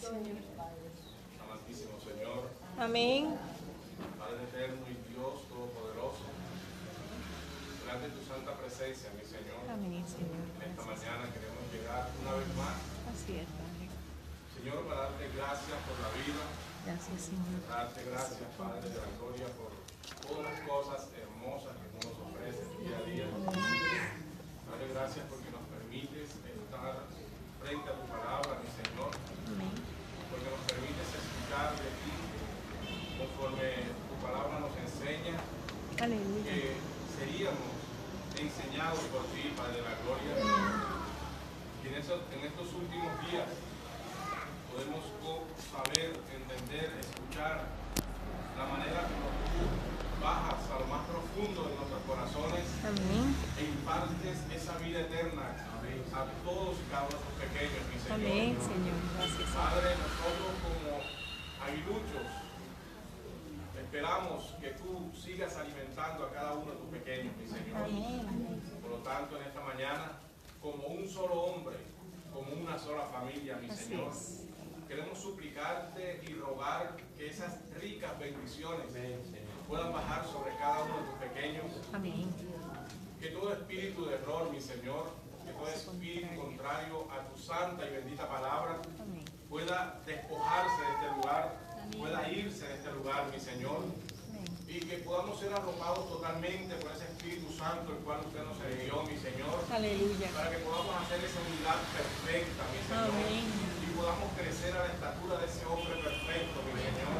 Señor. Amantísimo Señor, Amén. Padre eterno y Dios todopoderoso, delante de tu santa presencia, mi Señor, Amén, Señor. en esta mañana queremos llegar una vez más, Así es, Padre. Señor, para darte gracias por la vida, Gracias, Señor. darte gracias, Padre de la gloria, por todas las cosas hermosas que tú nos ofreces día a día. Padre, gracias porque nos permites estar frente a tu palabra, mi Señor, Amén. porque nos permites escuchar de ti conforme tu palabra nos enseña Aleluya. que seríamos enseñados por ti, Padre de la gloria, y en estos últimos días podemos saber, entender, escuchar la manera como tú bajas a lo más profundo de nuestros corazones Amén. e impartes esa vida eterna a todos y cada uno de tus pequeños, mi Señor. Amén, Señor. Gracias, Señor. Padre, nosotros como aguiluchos esperamos que tú sigas alimentando a cada uno de tus pequeños, mi Señor. Amén. Por lo tanto, en esta mañana, como un solo hombre, como una sola familia, mi Así Señor, es. queremos suplicarte y rogar que esas ricas bendiciones puedan bajar sobre cada uno de tus pequeños. Amén. Que todo espíritu de error, mi Señor, que todo espíritu contrario a tu santa y bendita palabra Amén. pueda despojarse de este lugar, pueda irse de este lugar, mi Señor, Amén. y que podamos ser arropados totalmente por ese Espíritu Santo, el cual usted nos envió, mi Señor, Aleluya. para que podamos hacer esa unidad perfecta, mi Señor, Amén. y podamos crecer a la estatura de ese hombre perfecto, mi Señor,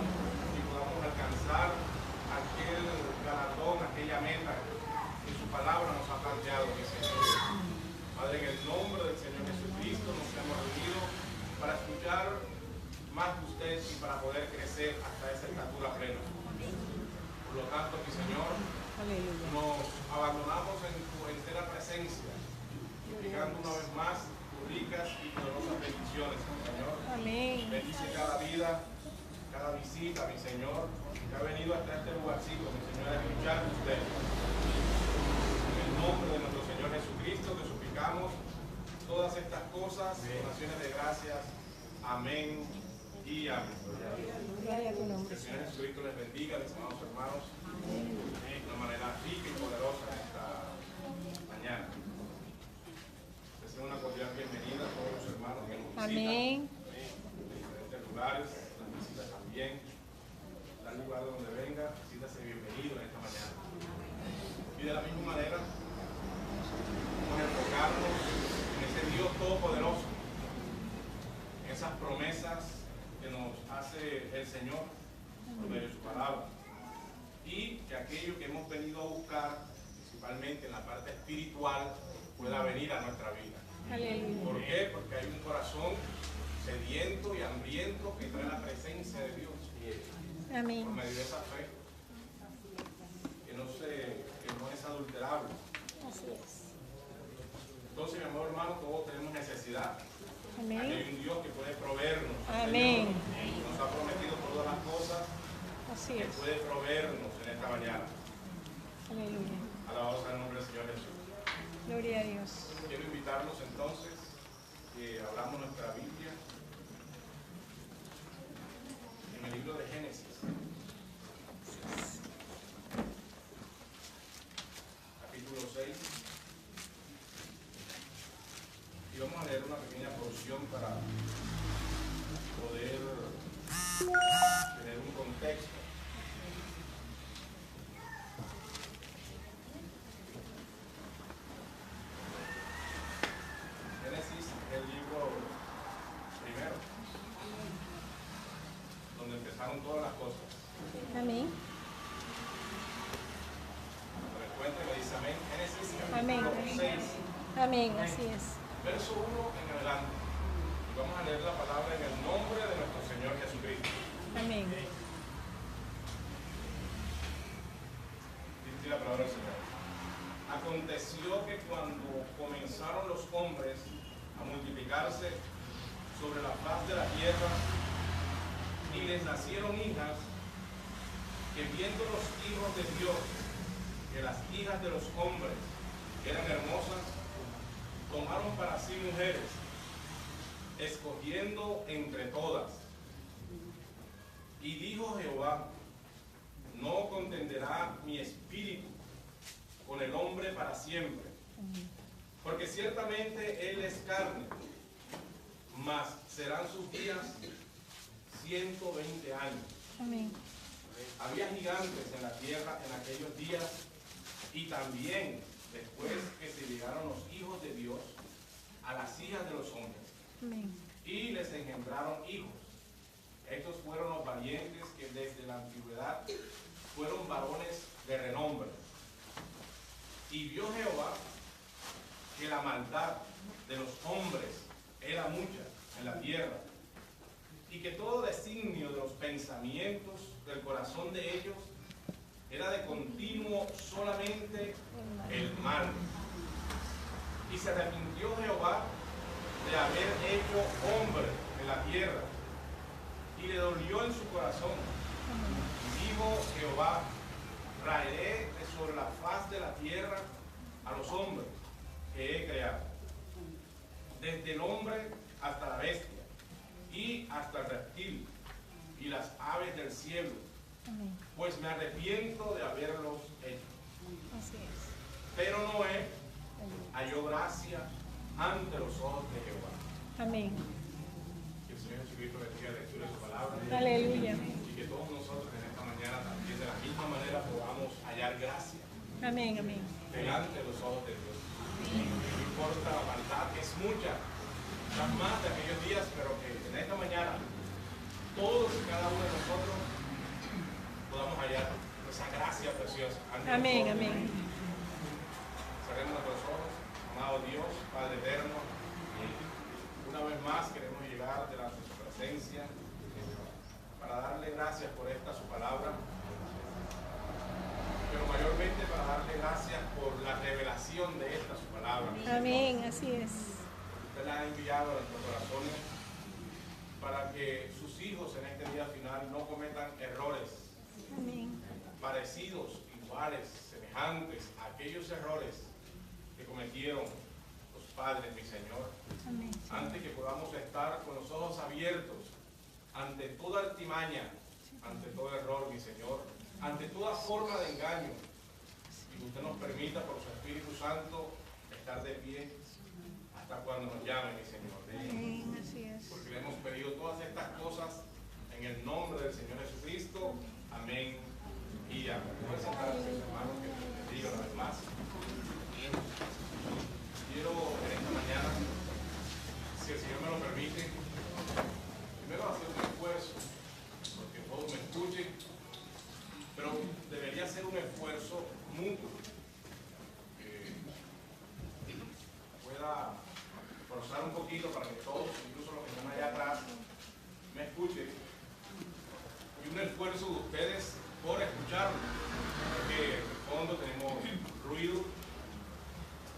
y podamos alcanzar aquel galardón, aquella meta que su palabra nos ha planteado, mi Señor. Padre, en el nombre del Señor Jesucristo nos hemos reunido para escuchar más de usted y para poder crecer hasta esa estatura plena. Por lo tanto, mi Señor, Aleluya. nos abandonamos en tu entera presencia, suplicando una vez más tus ricas y poderosas bendiciones, mi Señor. Amén. Bendice cada vida, cada visita, mi Señor, que ha venido hasta este lugarcito, mi Señor, a escuchar de usted. En el nombre de nuestro Señor Jesucristo, te suplicamos todas estas cosas, donaciones de gracias. Amén y amén. Gloria a tu Que nombre, el Señor Señor. Jesucristo les bendiga, mis amados hermanos, de una manera rica y poderosa en esta mañana. Les doy una cordial bienvenida a todos los hermanos que nos visitan Amén. de diferentes lugares, las visitas también. Al lugar donde venga, siéntase bienvenido en esta mañana. Y de la misma manera, vamos a enfocarnos en ese Dios todopoderoso, en esas promesas que nos hace el Señor por medio de su palabra. Y que aquello que hemos venido a buscar, principalmente en la parte espiritual, pueda venir a nuestra vida. Aleluya. ¿Por qué? Porque hay un corazón sediento y hambriento que trae la presencia de Dios por Amén. medio de esa fe que no es adulterable. Así es. Entonces, mi amor hermano, todos tenemos necesidad. Aquí Amén. hay un Dios que puede proveernos. Amén. Señor, nos ha prometido por todas las cosas Así que es. puede proveernos en esta mañana. Aleluya. Alabado sea el nombre del Señor Jesús. Gloria a Dios. Quiero invitarlos entonces que abramos nuestra Biblia en el libro de Génesis, capítulo 6, y vamos a leer una pequeña porción para poder tener un contexto. Génesis es el libro primero, donde empezaron todas las cosas. Amén. Me cuenta que dice amén. Génesis Amén. capítulo 6, Amén. Así es. verso 1 en adelante. Y vamos a leer la palabra en el nombre de nuestro Señor Jesucristo. Amén. Dice la palabra del Señor. Aconteció que cuando comenzaron los hombres a multiplicarse sobre la faz de la tierra y les nacieron hijas, que viendo los hijos de Dios, que las hijas de los hombres eran hermosas, tomaron para sí mujeres, escogiendo entre todas. Y dijo Jehová, no contenderá mi espíritu con el hombre para siempre, porque ciertamente él es carne, mas serán sus días 120 años. Amén. Había gigantes en la tierra en aquellos días, y también después que se llegaron los hijos de Dios a las hijas de los hombres, Amén. y les engendraron hijos. Estos fueron los valientes que desde la antigüedad fueron varones de renombre. Y vio Jehová que la maldad de los hombres era mucha en la tierra, y que todo designio de los pensamientos del corazón de ellos era de continuo solamente el mal. Y se arrepintió Jehová de haber hecho hombre en la tierra, y le dolió en su corazón. Y dijo Jehová, traeré de sobre la faz de la tierra a los hombres que he creado, desde el hombre hasta la bestia, y hasta el reptil, y las aves del cielo, Amén. pues me arrepiento de haberlos hecho. Así es. Pero Noé halló gracia ante los ojos de Jehová. Amén. Que el Señor Jesucristo bendiga la lectura de su palabra. Aleluya. Y que todos nosotros en esta mañana también de la misma manera podamos hallar gracia Amén. Amén. delante de los ojos de Dios. No importa la maldad, que es mucha, quizás más de aquellos días, pero que en esta mañana todos y cada uno de nosotros podamos hallar esa gracia preciosa. Amén. Amén. Cerremos nuestros ojos, amado Dios, Padre eterno. Una vez más queremos llegar delante de su presencia para darle gracias por esta su palabra, pero mayormente para darle gracias por la revelación de esta su palabra. Amén. Así es. Usted la ha enviado a nuestros corazones para que sus hijos en este día final no cometan errores Amén. parecidos, iguales, semejantes a aquellos errores que cometieron los padres, mi Señor. Amén. Antes que podamos estar con los ojos abiertos ante toda artimaña, ante todo error, mi Señor, ante toda forma de engaño, y que usted nos permita por su Espíritu Santo estar de pie hasta cuando nos llame, mi Señor. Amén. Así es. Porque le hemos pedido todas estas cosas en el nombre del Señor Jesucristo. Amén y amén. Pueden sentarse, hermanos, que les diga una vez más. Quiero en esta mañana, si el Señor me lo permite, primero hacer un esfuerzo, porque todos me escuchen, pero debería ser un esfuerzo mutuo, que pueda forzar un poquito para que todos, incluso los que están allá atrás, me escuchen, y un esfuerzo de ustedes por escucharme, porque en el fondo tenemos ruido,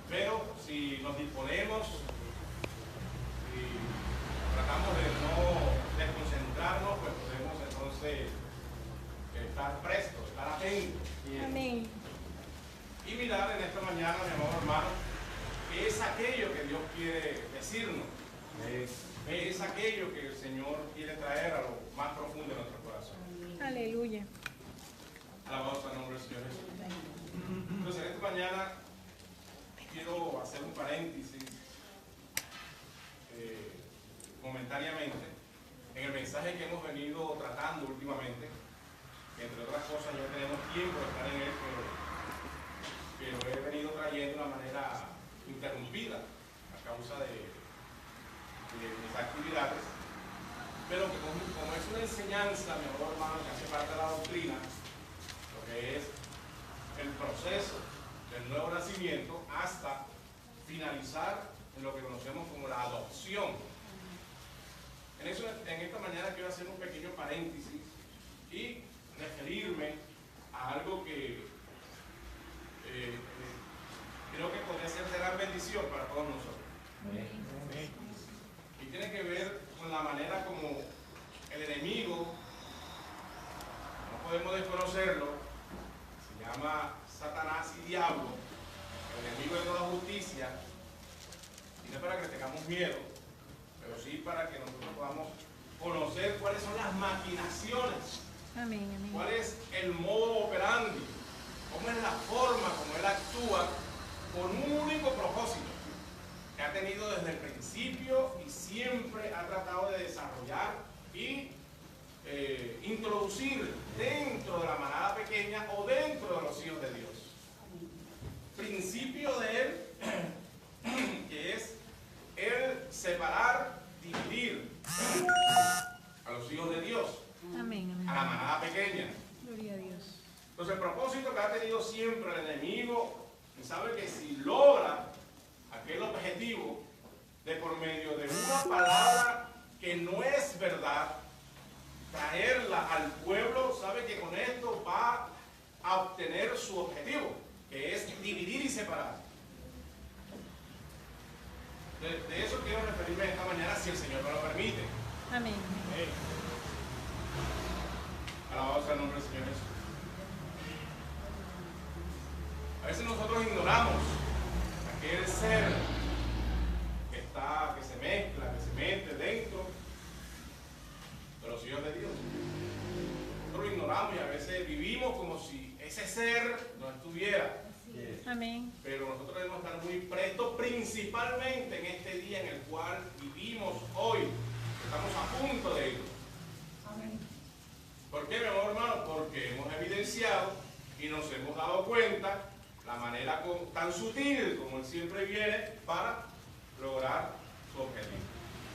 pero si nos disponemos y tratamos de no desconcentrarnos, pues podemos entonces estar prestos, estar atentos. Amén. Y mirar en esta mañana, mi amado hermano, que es aquello que Dios quiere decirnos. Es aquello que el Señor quiere traer a lo más profundo de nuestro corazón. Aleluya. Alabado sea el nombre del Señor Jesús. Entonces, en esta mañana quiero hacer un paréntesis momentáneamente en el mensaje que hemos venido tratando últimamente, que entre otras cosas ya tenemos tiempo de estar en él, pero lo he venido trayendo de una manera interrumpida a causa de mis actividades, pero que como es una enseñanza, mi amor hermano, que hace parte de la doctrina, lo que es el proceso del nuevo nacimiento hasta finalizar en lo que conocemos como la adopción. En esta mañana quiero hacer un pequeño paréntesis y referirme a algo que creo que podría ser de gran bendición para todos nosotros. Y tiene que ver con la manera como el enemigo, no podemos desconocerlo, se llama Satanás y Diablo, el enemigo de toda justicia, y no es para que tengamos miedo, pero sí para que nosotros podamos conocer cuáles son las maquinaciones, Amén, amén. cuál es el modo operandi, cómo es la forma como Él actúa con un único propósito que ha tenido desde el principio y siempre ha tratado de desarrollar y introducir dentro de la manada pequeña o dentro de los hijos de Dios. Principio de Él, que es el separar, dividir a los hijos de Dios, Amén, amén. a la manada pequeña. Gloria a Dios. Entonces el propósito que ha tenido siempre el enemigo, sabe que si logra aquel objetivo de por medio de una palabra que no es verdad, traerla al pueblo, sabe que con esto va a obtener su objetivo, que es dividir y separar. De eso quiero referirme esta mañana, si el Señor me lo permite. Amén. Alabado sea el nombre del Señor Jesús. A veces nosotros ignoramos aquel ser que se mezcla, que se mete dentro de los hijos de Dios. Nosotros lo ignoramos y a veces vivimos como si ese ser no estuviera. Amén. Pero nosotros debemos estar muy prestos, principalmente en este día en el cual vivimos hoy. Estamos a punto de ir. ¿Por qué, mi amor hermano? Porque hemos evidenciado y nos hemos dado cuenta la manera tan sutil como Él siempre viene para lograr su objetivo.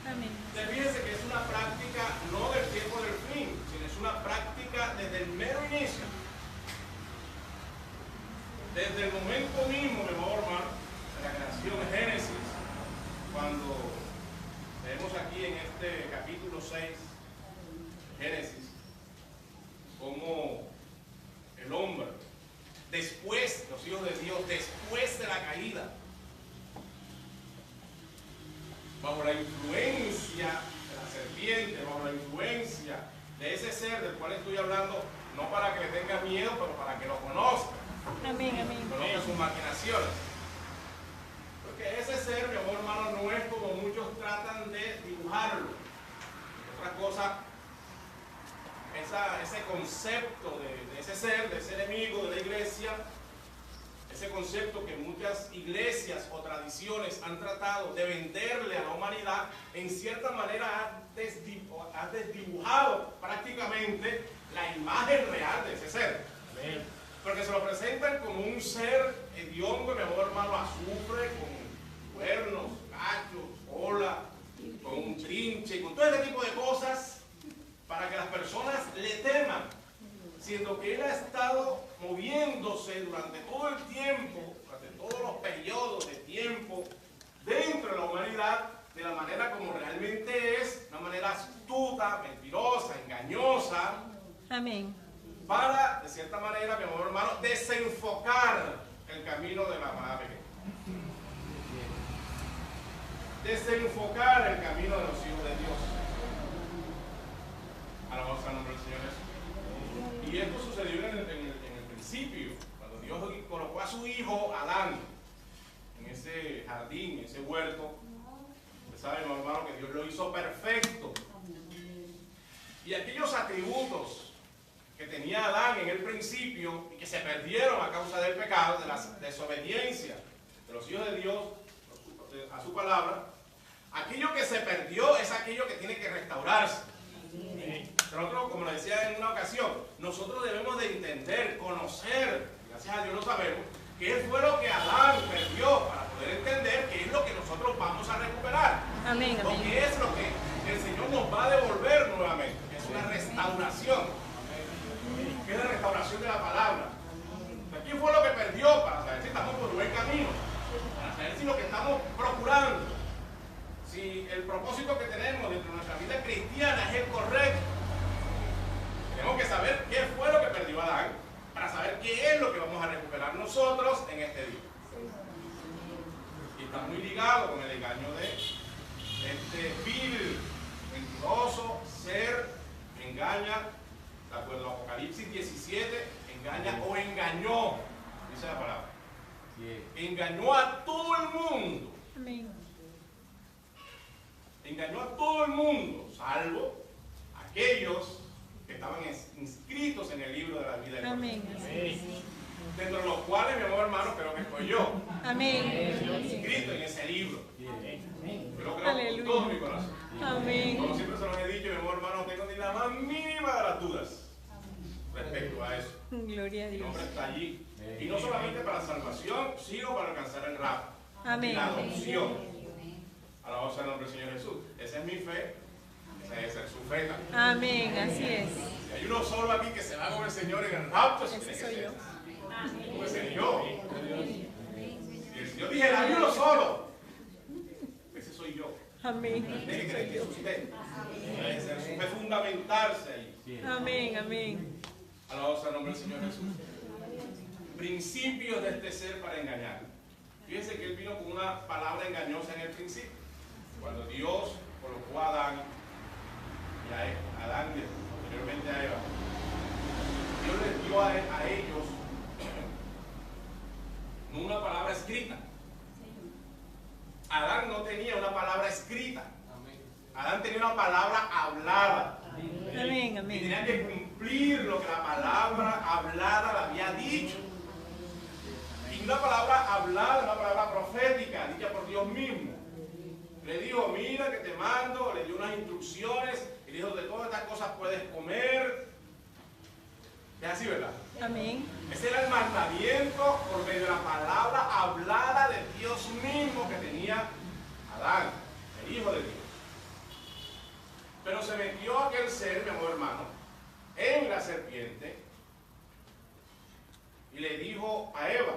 Amén. Fíjense que es una práctica no del tiempo del fin, sino es una práctica desde el mero inicio. Desde el momento mismo, mi amor hermano, de la creación de Génesis, cuando leemos aquí en este capítulo 6 de Génesis, como el hombre, después, los hijos de Dios, después de la caída, bajo la influencia de la serpiente, bajo la influencia de ese ser del cual estoy hablando, no para que le tenga miedo, pero para que lo conozca. Amén, amén. Conozca sus maquinaciones. Porque ese ser, mi amor hermano, no es como muchos tratan de dibujarlo. Otra cosa, ese concepto de ese ser, de ese enemigo de la iglesia, ese concepto que muchas iglesias o tradiciones han tratado de venderle a la humanidad, en cierta manera ha desdibujado prácticamente la imagen real de ese ser. Amén. Porque se lo presentan como un ser hediondo, mi amor hermano, azufre, con cuernos, cachos, cola, con un trinche, con todo ese tipo de cosas, para que las personas le teman, siendo que Él ha estado moviéndose durante todo el tiempo, durante todos los periodos de tiempo, dentro de la humanidad, de la manera como realmente es, una manera astuta, mentirosa, engañosa. Amén. Para, de cierta manera, mi amor hermano, desenfocar el camino de la manada pequeña. Desenfocar el camino de los hijos de Dios. Alabado sea el nombre del Señor Jesús. Y esto sucedió en el principio, cuando Dios colocó a su hijo Adán en ese jardín, en ese huerto. Usted sabe, mi hermano, que Dios lo hizo perfecto. Y aquellos atributos que tenía Adán en el principio y que se perdieron a causa del pecado, de la desobediencia de los hijos de Dios a su palabra, aquello que se perdió es aquello que tiene que restaurarse. Nosotros, como le decía en una ocasión, nosotros debemos de entender, conocer, gracias a Dios lo sabemos, qué fue lo que Adán perdió para poder entender qué es lo que nosotros vamos a recuperar. Amén, amén. Lo que es lo que el Señor nos va a devolver nuevamente, es una restauración. Que es la restauración de la palabra. ¿Qué fue lo que perdió? Para saber si estamos por buen camino, para saber si lo que estamos procurando, si el propósito que tenemos dentro de nuestra vida cristiana es el correcto. Tenemos que saber qué fue lo que perdió Adán, para saber qué es lo que vamos a recuperar nosotros en este día. Y está muy ligado con el engaño de este vil, mentiroso ser que engaña. De acuerdo a Apocalipsis 17, engaña o engañó, dice la palabra. Engañó a todo el mundo. Amén. engañó a todo el mundo, salvo aquellos que estaban inscritos en el libro de la vida eterna. Amén. Dentro de los cuales, mi amor hermano, creo que estoy yo. Amén. Inscrito en ese libro. Yo lo creo con Aleluya. todo mi corazón. Como Amén. siempre se los he dicho, mi amor hermano, no tengo ni la más mínima de las dudas respecto a eso. Gloria a Mi Dios. nombre está allí. Y no solamente para salvación, sino para alcanzar el rapto. Amén. La adopción. Alabado sea el nombre del Señor Jesús. Esa es mi fe. Esa es su fe también. Amén. Así es. Si hay uno solo aquí que se va con el Señor en el rapto, ese Ese tiene que soy ser. yo. Puede ser yo. Y el Señor dije, hay uno solo. Ese soy yo. Amén. Tiene que creer que es usted. Debe ser su fe fundamentarse ahí. Amén. Amén. Alabado sea el nombre del Señor Jesús. Principios de este ser para engañar. Fíjense que él vino con una palabra engañosa en el principio. Cuando Dios colocó a Adán y a Adán y posteriormente a Eva, Dios les dio a ellos no una palabra escrita. Adán no tenía una palabra escrita. Adán tenía una palabra hablada. Amén. Y Amén. tenía que cumplir lo que la palabra hablada le había dicho. Y una palabra hablada, una palabra profética, dicha por Dios mismo. Le dijo, mira que te mando, le dio unas instrucciones, y le dijo, de todas estas cosas puedes comer. Es así, ¿verdad? Amén. Ese era el mandamiento por medio de la palabra hablada de Dios mismo que tenía Adán, el Hijo de Dios. Pero se metió aquel ser, mi amor hermano, en la serpiente y le dijo a Eva,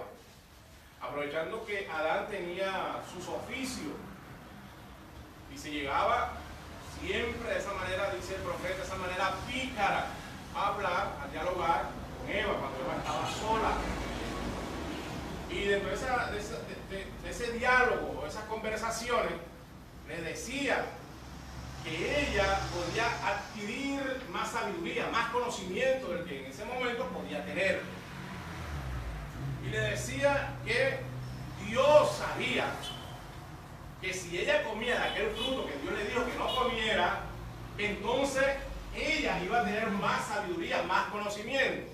aprovechando que Adán tenía sus oficios y se llegaba siempre de esa manera, dice el profeta, de esa manera pícara, a hablar, a dialogar con Eva cuando Eva estaba sola. Y dentro de ese diálogo, de esas conversaciones, le decía que ella podía adquirir más sabiduría, más conocimiento del que en ese momento podía tener. Y le decía que Dios sabía que si ella comía de aquel fruto que Dios le dijo que no comiera, entonces ella iba a tener más sabiduría, más conocimiento.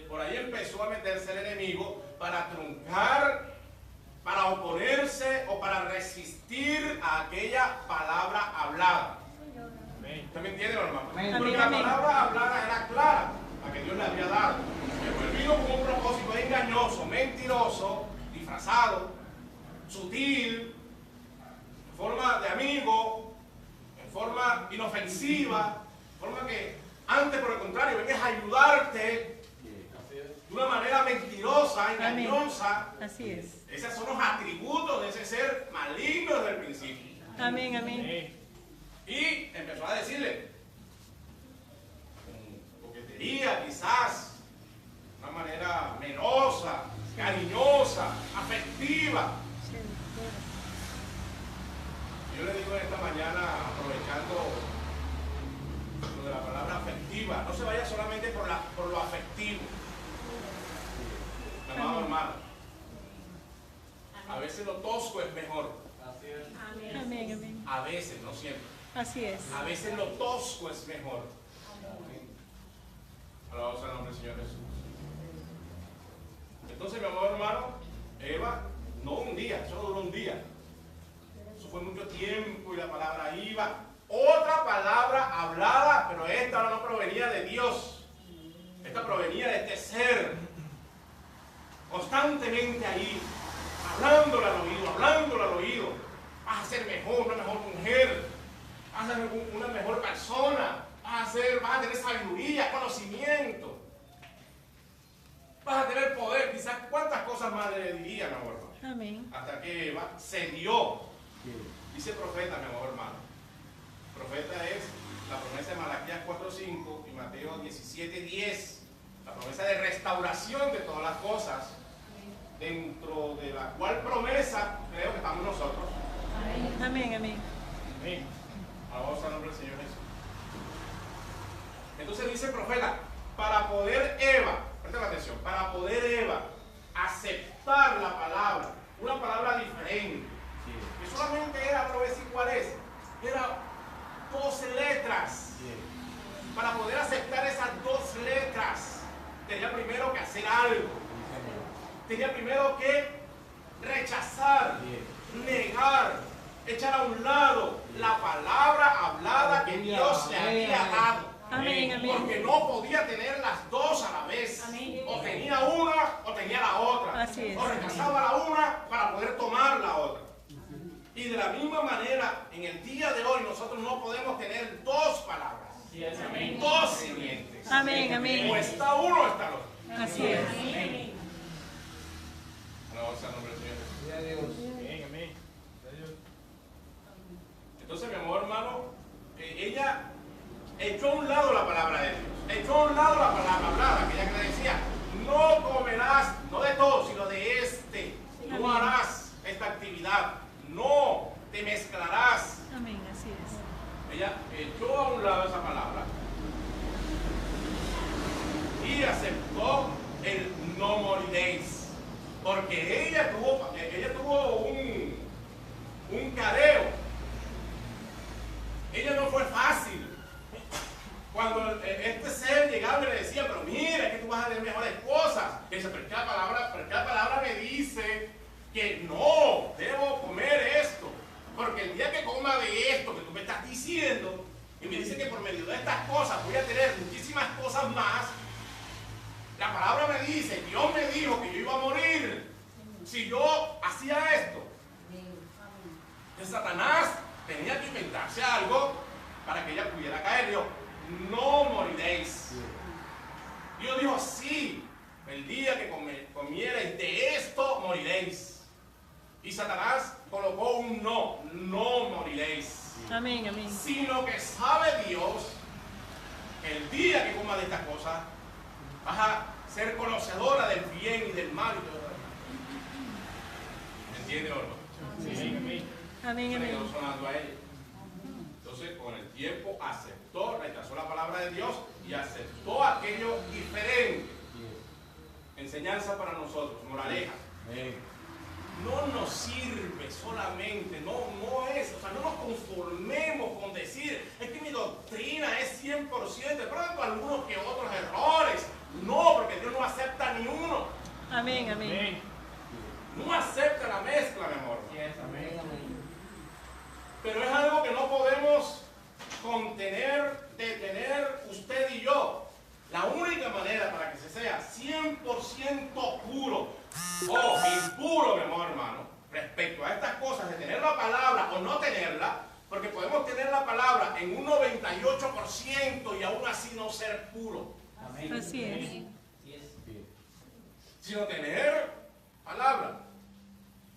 Por ahí empezó a meterse el enemigo para truncar, para oponerse o para resistir a aquella palabra hablada. ¿Usted me entiende, hermano? Porque la palabra hablada era clara, la que Dios le había dado. Pero él vino con un propósito engañoso, mentiroso, disfrazado, sutil, en forma de amigo, en forma inofensiva, en forma que antes, por el contrario, vengas a ayudarte de una manera mentirosa, engañosa. Amén. Así es. Esos son los atributos de ese ser maligno desde el principio. Amén. Amén. Y empezó a decirle, con coquetería quizás, de una manera melosa, cariñosa, afectiva. Yo le digo esta mañana, aprovechando lo de la palabra afectiva, no se vaya solamente por lo afectivo. Amado hermano, a veces lo tosco es mejor. Amén. Amén. A veces, no siempre. Así es. A veces lo tosco es mejor. Alabado sea el nombre del Señor Jesús. Entonces, mi amado hermano, Eva, no un día, solo duró un día. Eso fue mucho tiempo y la palabra iba. Otra palabra hablada, pero esta no provenía de Dios. Esta provenía de este ser. Constantemente ahí, hablándole al oído. Vas a ser mejor, una mejor mujer. Vas a ser una mejor persona. Vas a tener sabiduría, conocimiento. Vas a tener poder. Quizás cuántas cosas más le dirían, mi amor hermano. Amén. Hasta que Eva cedió. Dice profeta, mi amor hermano. Profeta es la promesa de Malaquías 4:5 y Mateo 17:10. La promesa de restauración de todas las cosas. Dentro de la cual promesa creo que estamos nosotros. Amén. Amén. Amén. Alabado sea el nombre del Señor Jesús. Entonces dice el profeta, para poder Eva, presten atención, para poder Eva aceptar la palabra, una palabra diferente, que solamente era, pero es igual era 12 letras. Para poder aceptar esas 2 letras, tenía primero que hacer algo. Tenía primero que rechazar, negar, echar a un lado la palabra hablada que Dios le había dado. Amén, amén. Porque no podía tener las 2 a la vez. Amén. O tenía una o tenía la otra. Así es. O rechazaba la una para poder tomar la otra. Y de la misma manera, en el día de hoy nosotros no podemos tener 2 palabras. Amén. 2 simientes. Amén, amén. O está uno o está el otro. Así es. Alabanza al nombre del Señor. Amén, amén. Entonces, mi amor, hermano, ella echó a un lado la palabra de Dios. Echó a un lado la palabra hablada, que ella le decía, no comerás, no de todo, sino de este. No harás esta actividad. No te mezclarás. Amén, así es. Ella echó a un lado esa palabra y aceptó el no moriréis. Porque ella tuvo un careo. Ella no fue fácil. Cuando este ser llegaba y le decía, pero mira, es que tú vas a tener mejores cosas. Y dice, pero ¿qué palabra me dice que no debo comer esto? Porque el día que coma de esto que tú me estás diciendo, y me dice que por medio de estas cosas voy a tener muchísimas cosas más, la palabra me dice, Dios me dijo que yo iba a morir si yo hacía esto. Que Satanás tenía que inventarse algo para que ella pudiera caer. Dijo, no moriréis. Dios dijo, sí, el día que comierais de esto moriréis. Y Satanás colocó un no moriréis. Amén, amén. Sino que sabe Dios, el día que comas de estas cosas, vas a ser conocedora del bien y del mal. ¿Entiendes o no? Amén, amén. Amén, Se le quedó amén. sonando a ella. Entonces, con el tiempo aceptó, rechazó la palabra de Dios y aceptó aquello diferente. Enseñanza para nosotros, moraleja. No nos sirve solamente, no es, o sea, no nos conformemos con decir, es que mi doctrina es 100%, de pronto algunos que otros errores. No, porque Dios no acepta ni uno. Amén, amén. No acepta la mezcla, mi amor. Pero es algo que no podemos contener, detener usted y yo. La única manera para que se sea 100% puro o impuro, mi amor, hermano, respecto a estas cosas de tener la palabra o no tenerla, porque podemos tener la palabra en un 98% y aún así no ser puro. Así es. Sino tener palabra.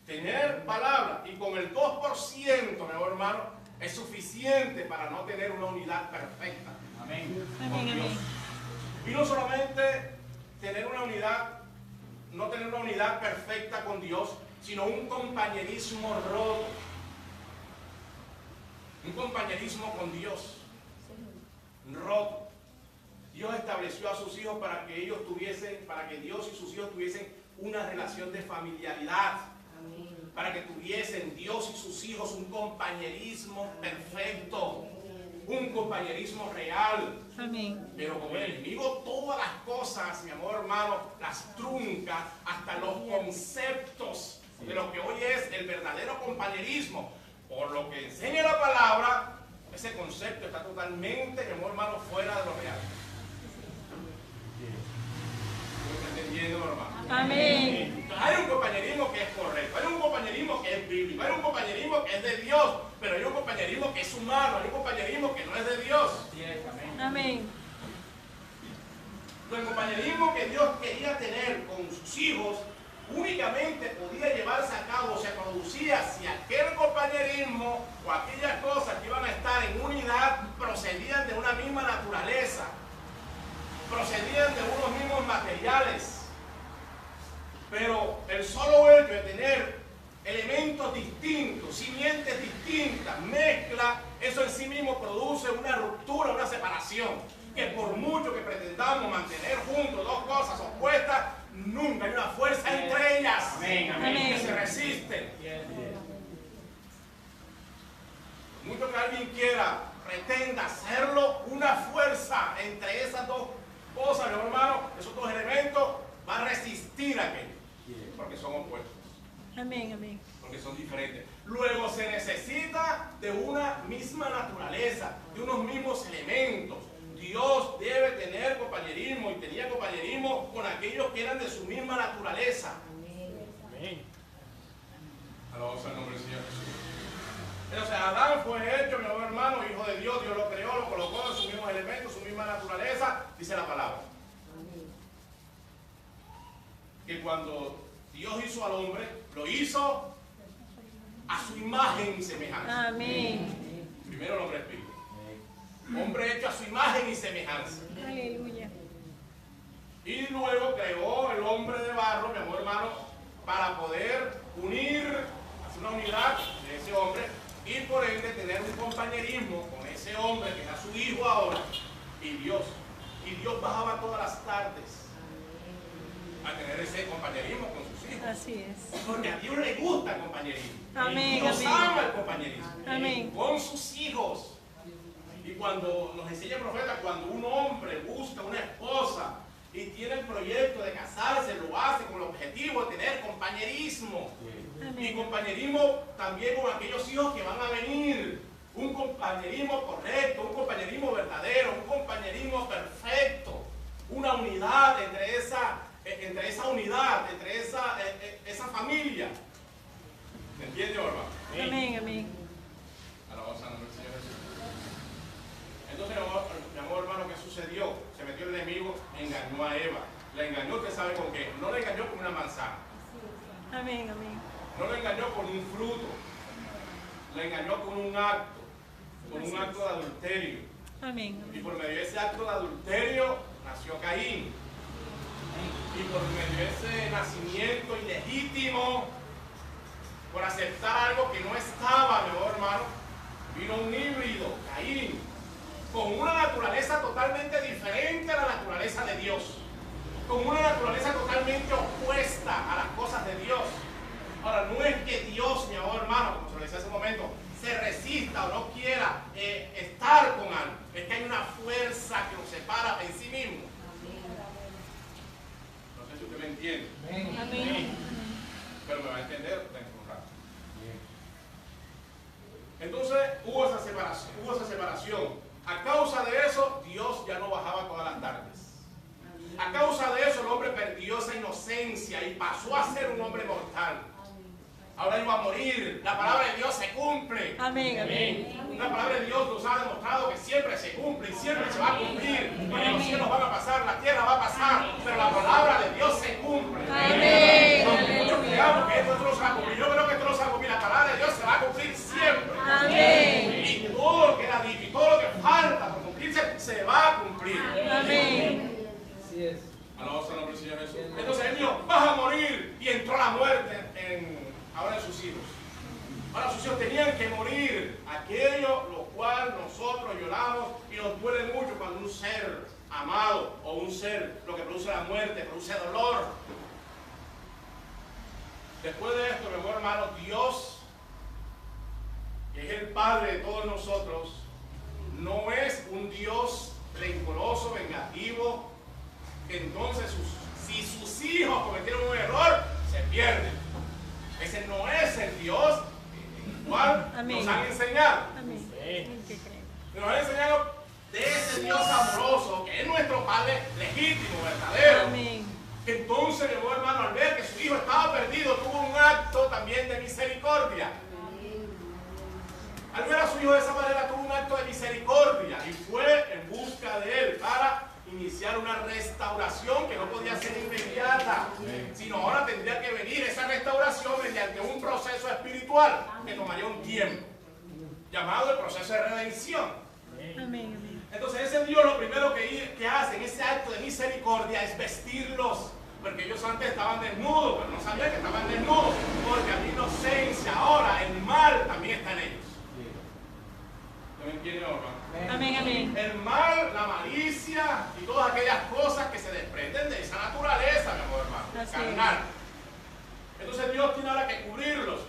Tener palabra y con el 2%, mi amor, hermano, es suficiente para no tener una unidad perfecta. Amén. Amén, amén. Y no solamente tener una unidad, no tener una unidad perfecta con Dios, sino un compañerismo roto. Un compañerismo con Dios roto. Dios estableció a sus hijos para que ellos tuviesen, para que Dios y sus hijos tuviesen una relación de familiaridad. Para que tuviesen Dios y sus hijos un compañerismo perfecto. Un compañerismo real. Amén. Pero como el enemigo todas las cosas, mi amor hermano, las trunca hasta los conceptos de lo que hoy es el verdadero compañerismo. Por lo que enseña la palabra, ese concepto está totalmente, mi amor hermano, fuera de lo real. ¿Lo está entendiendo, hermano? Amén. Hay un compañerismo que es correcto, hay un compañerismo que es bíblico, hay un compañerismo que es de Dios, pero hay un compañerismo que es humano, hay un compañerismo que no es de Dios. Amén. El compañerismo que Dios quería tener con sus hijos únicamente podía llevarse a cabo, se producía si aquel compañerismo o aquellas cosas que iban a estar en unidad procedían de una misma naturaleza, procedían de unos mismos materiales. Pero el solo hecho de tener elementos distintos, simientes distintas, mezcla, eso en sí mismo produce una ruptura, una separación, que por mucho que pretendamos mantener juntos dos cosas opuestas, nunca hay una fuerza entre ellas. Amén, amén. Que se resisten. mucho que alguien quiera, pretenda hacerlo, una fuerza entre esas dos cosas, mi hermano, esos dos elementos, va a resistir aquello, porque son opuestos. Amén, amén. Porque son diferentes. Luego se necesita de una misma naturaleza, de unos mismos elementos. Dios debe tener compañerismo y tenía compañerismo con aquellos que eran de su misma naturaleza. Amén. Alabamos el nombre del Señor Jesús. Entonces Adán fue hecho, mi amado hermano, hijo de Dios. Dios lo creó, lo colocó en sus mismos elementos, su misma naturaleza, dice la palabra. Que cuando Dios hizo al hombre, lo hizo a su imagen y semejanza. Amén. Primero el hombre espíritu. Hombre hecho a su imagen y semejanza. Aleluya. Y luego creó el hombre de barro, mi amor hermano, para poder unir, hacer una unidad de ese hombre y por ende tener un compañerismo con ese hombre que era su hijo ahora y Dios. Y Dios bajaba todas las tardes a tener ese compañerismo con sus hijos. Así es. Porque a Dios le gusta el compañerismo. Amén, Dios amén. ama el compañerismo. Amén. Con sus hijos. Y cuando nos enseña el profeta, cuando un hombre busca una esposa y tiene el proyecto de casarse, lo hace con el objetivo de tener compañerismo. Y Amén. compañerismo también con aquellos hijos que van a venir. Un compañerismo correcto, un compañerismo verdadero, un compañerismo perfecto. Una unidad entre esa unidad, entre esa familia. ¿Me entiende, hermano? Amén, amén. Alabamos al nombre del Señor Jesús. Entonces, mi amor hermano, ¿qué sucedió? Se metió el enemigo, engañó a Eva. La engañó, usted sabe con qué. No la engañó con una manzana. Amén, amén. No la engañó con un fruto. La engañó con un acto. Con un acto de adulterio. Amén. Y por medio de ese acto de adulterio nació Caín. Y por medio de ese nacimiento ilegítimo, por aceptar algo que no estaba, mi amor hermano, vino un híbrido, Caín, con una naturaleza totalmente diferente a la naturaleza de Dios, con una naturaleza totalmente opuesta a las cosas de Dios. Ahora, no es que Dios, mi amor hermano, como se lo decía hace un momento, se resista o no quiera estar con algo. Es que hay una fuerza que nos separa en sí mismo. No sé si usted me entiende, Amén. pero me va a entender dentro de un rato. Entonces hubo esa separación. A causa de eso, Dios ya no bajaba todas las tardes. A causa de eso, el hombre perdió esa inocencia y pasó a ser un hombre mortal. Ahora iba a morir. La palabra de Dios se cumple. Amén, amén. La palabra de Dios nos ha demostrado que siempre se cumple y siempre se va a cumplir. Porque los cielos van a pasar, la tierra va a pasar, pero la palabra de Dios se cumple. Amén. Aunque muchos creamos que esto no se va a cumplir, yo creo que esto no se va a cumplir. La palabra de Dios se va a cumplir siempre. Amén. Y todo lo que era difícil, todo lo que falta por cumplirse, se va a cumplir. Amén. Así es. Alabamos el nombre del Señor Jesús. Entonces él dijo, vas a morir. Y entró la muerte ahora en sus hijos. Ahora sus hijos tenían que morir. Aquello lo cual nosotros lloramos y nos duele mucho cuando un ser amado o un ser, lo que produce la muerte, produce dolor. Después de esto, mi amor hermano, Dios, que es el Padre de todos nosotros, no es un Dios rencoroso, vengativo, que entonces si sus hijos cometieron un error, se pierden. Ese no es el Dios el cual nos han enseñado. Amén. ¿En qué creen? Nos han enseñado de ese Dios amoroso, que es nuestro Padre legítimo, verdadero. Amén. Entonces, mi amor hermano, al ver que su hijo estaba perdido, tuvo un acto también de misericordia. Al ver a su hijo de esa manera, tuvo un acto de misericordia y fue en busca de él para iniciar una restauración que no podía ser inmediata, sino ahora tendría que venir esa restauración mediante un proceso espiritual que tomaría un tiempo, llamado el proceso de redención. Amén, amén. Entonces ese Dios lo primero que hace en ese acto de misericordia es vestirlos, porque ellos antes estaban desnudos, pero no sabían que estaban desnudos, porque había inocencia. Ahora el mal también está en ellos. ¿No me entienden, hermano? Amén, amén. El mal, la malicia y todas aquellas cosas que se desprenden de esa naturaleza, mi amor hermano, Así carnal. Entonces Dios tiene ahora que cubrirlos,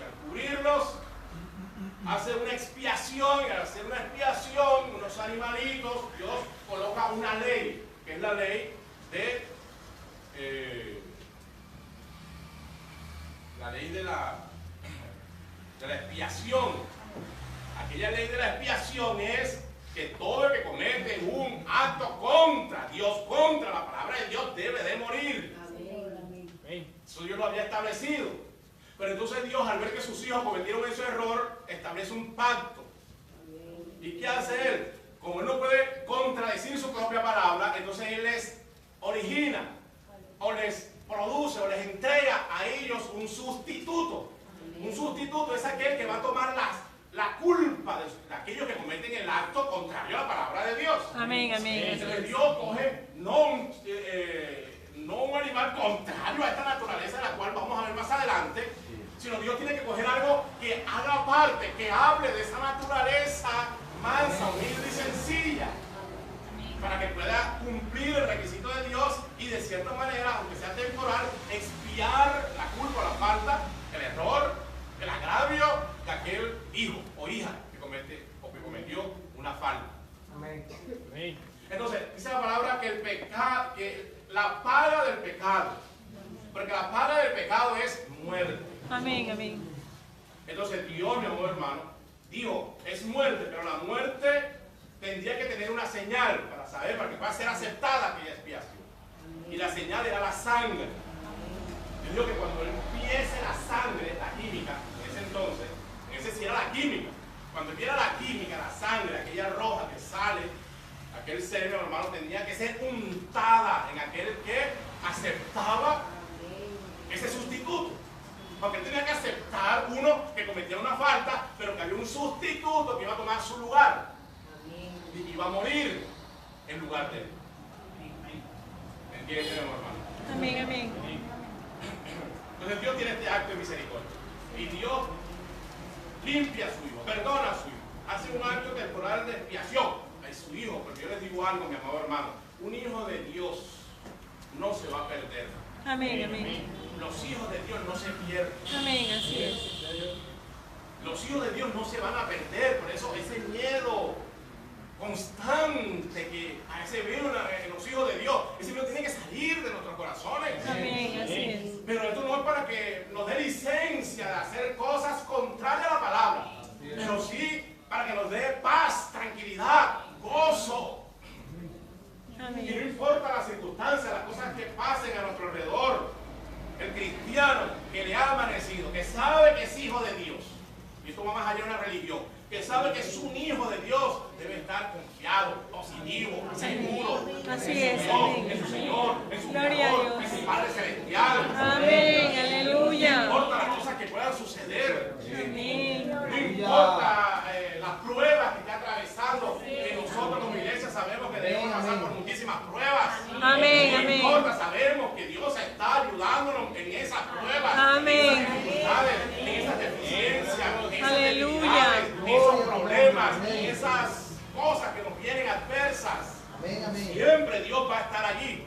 hace una expiación, y al hacer una expiación, unos animalitos, Dios coloca una ley, que es la ley de la expiación. Aquella ley de la expiación es que todo el que comete un acto contra Dios, contra la palabra de Dios, debe de morir. Eso Dios lo había establecido. Pero entonces Dios, al ver que sus hijos cometieron ese error, establece un pacto. ¿Y qué hace Él? Como Él no puede contradecir su propia palabra, entonces Él les origina, o les produce, o les entrega a ellos un sustituto. Un sustituto es aquel que va a tomar la culpa de aquellos que cometen el acto contrario a la palabra de Dios. Amén, amén. Entonces Dios coge no un animal contrario a esta naturaleza de la cual vamos a ver más adelante, sino Dios tiene que coger algo que haga parte, que hable de esa naturaleza mansa, humilde y sencilla, para que pueda cumplir el requisito de Dios y de cierta manera, aunque sea temporal, expiar la culpa, la falta, el error, el agravio de aquel hijo o hija que cometió una falta. Amén. Entonces, dice la palabra que la paga del pecado, porque la paga del pecado es muerte. Amén, amén. Entonces Dios, mi amor hermano, dijo, es muerte, pero la muerte tendría que tener una señal para que pueda ser aceptada aquella expiación. Y la señal era la sangre. Yo digo que cuando empiece la sangre, la química, en ese entonces, ese sí era la química. Cuando empieza la química, la sangre, aquella roja que sale, aquel ser, mi hermano, tendría que ser untada en aquel que aceptaba ese sustituto. Porque él tenía que aceptar uno que cometiera una falta, pero que había un sustituto que iba a tomar su lugar. Y iba a morir en lugar de él. ¿Entienden, mi hermano? Amén, amén. Entonces Dios tiene este acto de misericordia. Y Dios limpia a su hijo, perdona a su hijo. Hace un acto temporal de expiación a su hijo. Porque yo les digo algo, mi amado hermano. Un hijo de Dios no se va a perder. Amén, amén. Los hijos de Dios no se pierden. Amén, así es. Los hijos de Dios no se van a perder. Por eso ese miedo constante que a ese vino en los hijos de Dios, ese miedo tiene que salir de nuestros corazones. Amén, así es. Pero esto no es para que nos dé licencia de hacer cosas contrarias a la palabra, pero sí para que nos dé paz, tranquilidad, gozo. Y no Amén. importa las circunstancias, las cosas que pasen a nuestro alrededor, el cristiano que le ha amanecido, que sabe que es hijo de Dios, y esto va más allá de una religión, que sabe que es un hijo de Dios, debe estar confiado, positivo, seguro Así en es, su Dios, amén. en su Señor, en su Gloria a Creador, Dios. en su Padre Celestial. Amén, No aleluya. importa las cosas que puedan suceder, Amén. no importa las pruebas que esté atravesando, que nosotros como iglesia sabemos que debemos pasar por muchísimas pruebas. Amén, No amén. importa, sabemos que Dios está ayudándonos en esas pruebas, Amén. en esas dificultades, en esas deficiencias, en esas Aleluya. debilidades, en esos problemas, en esas cosas que nos vienen adversas. Siempre Dios va a estar allí.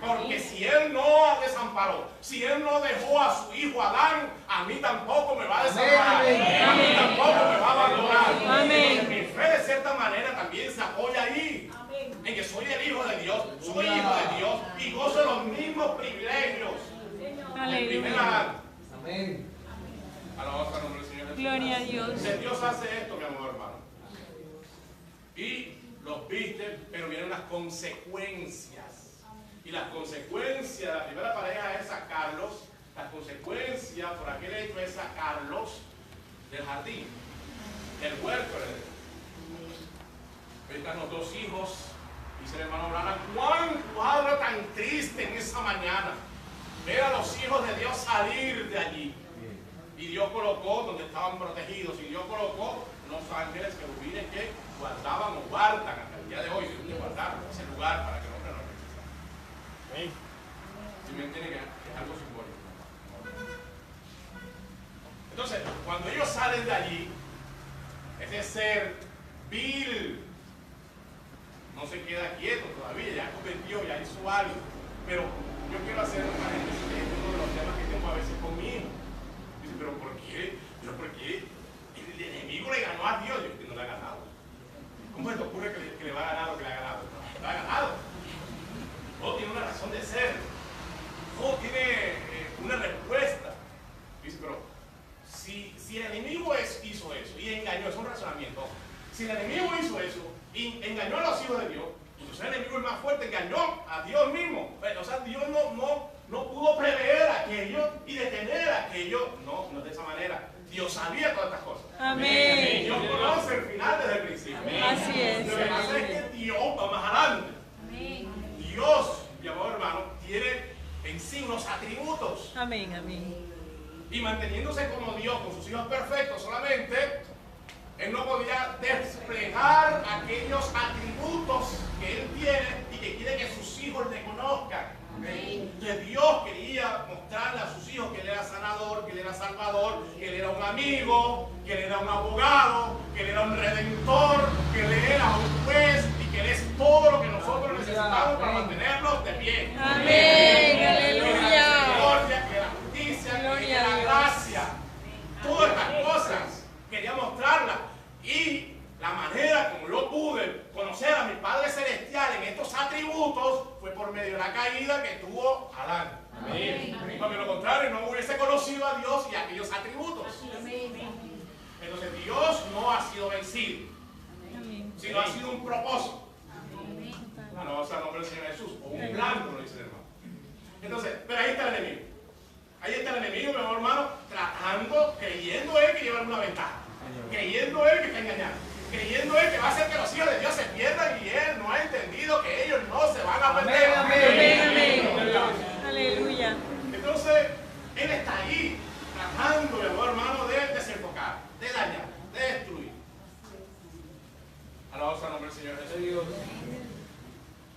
Porque si Él no desamparó, si Él no dejó a su hijo Adán, a mí tampoco me va a desamparar, a mí tampoco me va a abandonar. Amén. Mi fe de cierta manera también se apoya ahí, en que soy el hijo de Dios, soy hijo de Dios y gozo de los mismos privilegios. En primer lugar, alabanza al nombre del Señor Jesús. Gloria a Dios. Entonces, Dios hace esto, mi amor hermano, y los viste, pero vienen las consecuencias. Y las consecuencias, la primera pareja es sacarlos, las consecuencias por aquel hecho es sacarlos del jardín, del huerto. Ahí están los dos hijos, dice el hermano Brana, cuán cuadro tan triste en esa mañana, ver a los hijos de Dios salir de allí. Y Dios colocó donde estaban protegidos, y Dios colocó unos ángeles querubines que guardaban o guardan hasta el día de hoy, deben de guardar ese lugar para que el hombre no regrese. Si me entienden que es algo simbólico. Entonces, cuando ellos salen de allí, ese ser vil no se queda quieto todavía, ya cometió, ya hizo algo. Pero yo quiero hacer una paréntesis, este es uno de los temas que tengo a veces con mi hijo. Dice, pero ¿por qué? ¿Pero por qué? Si el enemigo hizo eso y engañó a los hijos de Dios, entonces el enemigo, el más fuerte, engañó a Dios mismo. O sea, Dios no pudo prever aquello y detener aquello. No es de esa manera. Dios sabía todas estas cosas. Amén. Dios conoce el final desde el principio. Así es. Lo que pasa es que Dios va más adelante. Dios, mi amado hermano, tiene en sí unos atributos. Amén, amén. Y manteniéndose como Dios con sus hijos perfectos solamente, Él no podía desplegar aquellos atributos que Él tiene y que quiere que sus hijos le conozcan. Que Dios quería mostrarle a sus hijos que Él era sanador, que Él era salvador, que Él era un amigo, que Él era un abogado, que Él era un redentor, que Él era un juez y que Él es todo lo que nosotros necesitamos para mantenernos de pie. Amén, aleluya. Gloria, que la justicia, que la gracia, todas estas cosas quería mostrarlas. Y la manera como yo pude conocer a mi Padre Celestial en estos atributos fue por medio de la caída que tuvo Adán. Amén. Porque lo contrario, no hubiese conocido a Dios y aquellos atributos. Entonces Dios no ha sido vencido, sino ha sido un propósito. Vamos al nombre del Señor Jesús, o un plan, como lo dice el hermano. Entonces, pero ahí está el enemigo. Ahí está el enemigo, mi amor hermano, tratando, creyendo él que lleva una ventaja. Creyendo él que está engañando. Creyendo él que va a hacer que los hijos de Dios se pierdan y él no ha entendido que ellos no se van a perder. Amén, amén. Aleluya. Entonces, él está ahí tratando, mi amor hermano, de desenfocar, de dañar, de destruir. Alabado sea el nombre del Señor Jesús.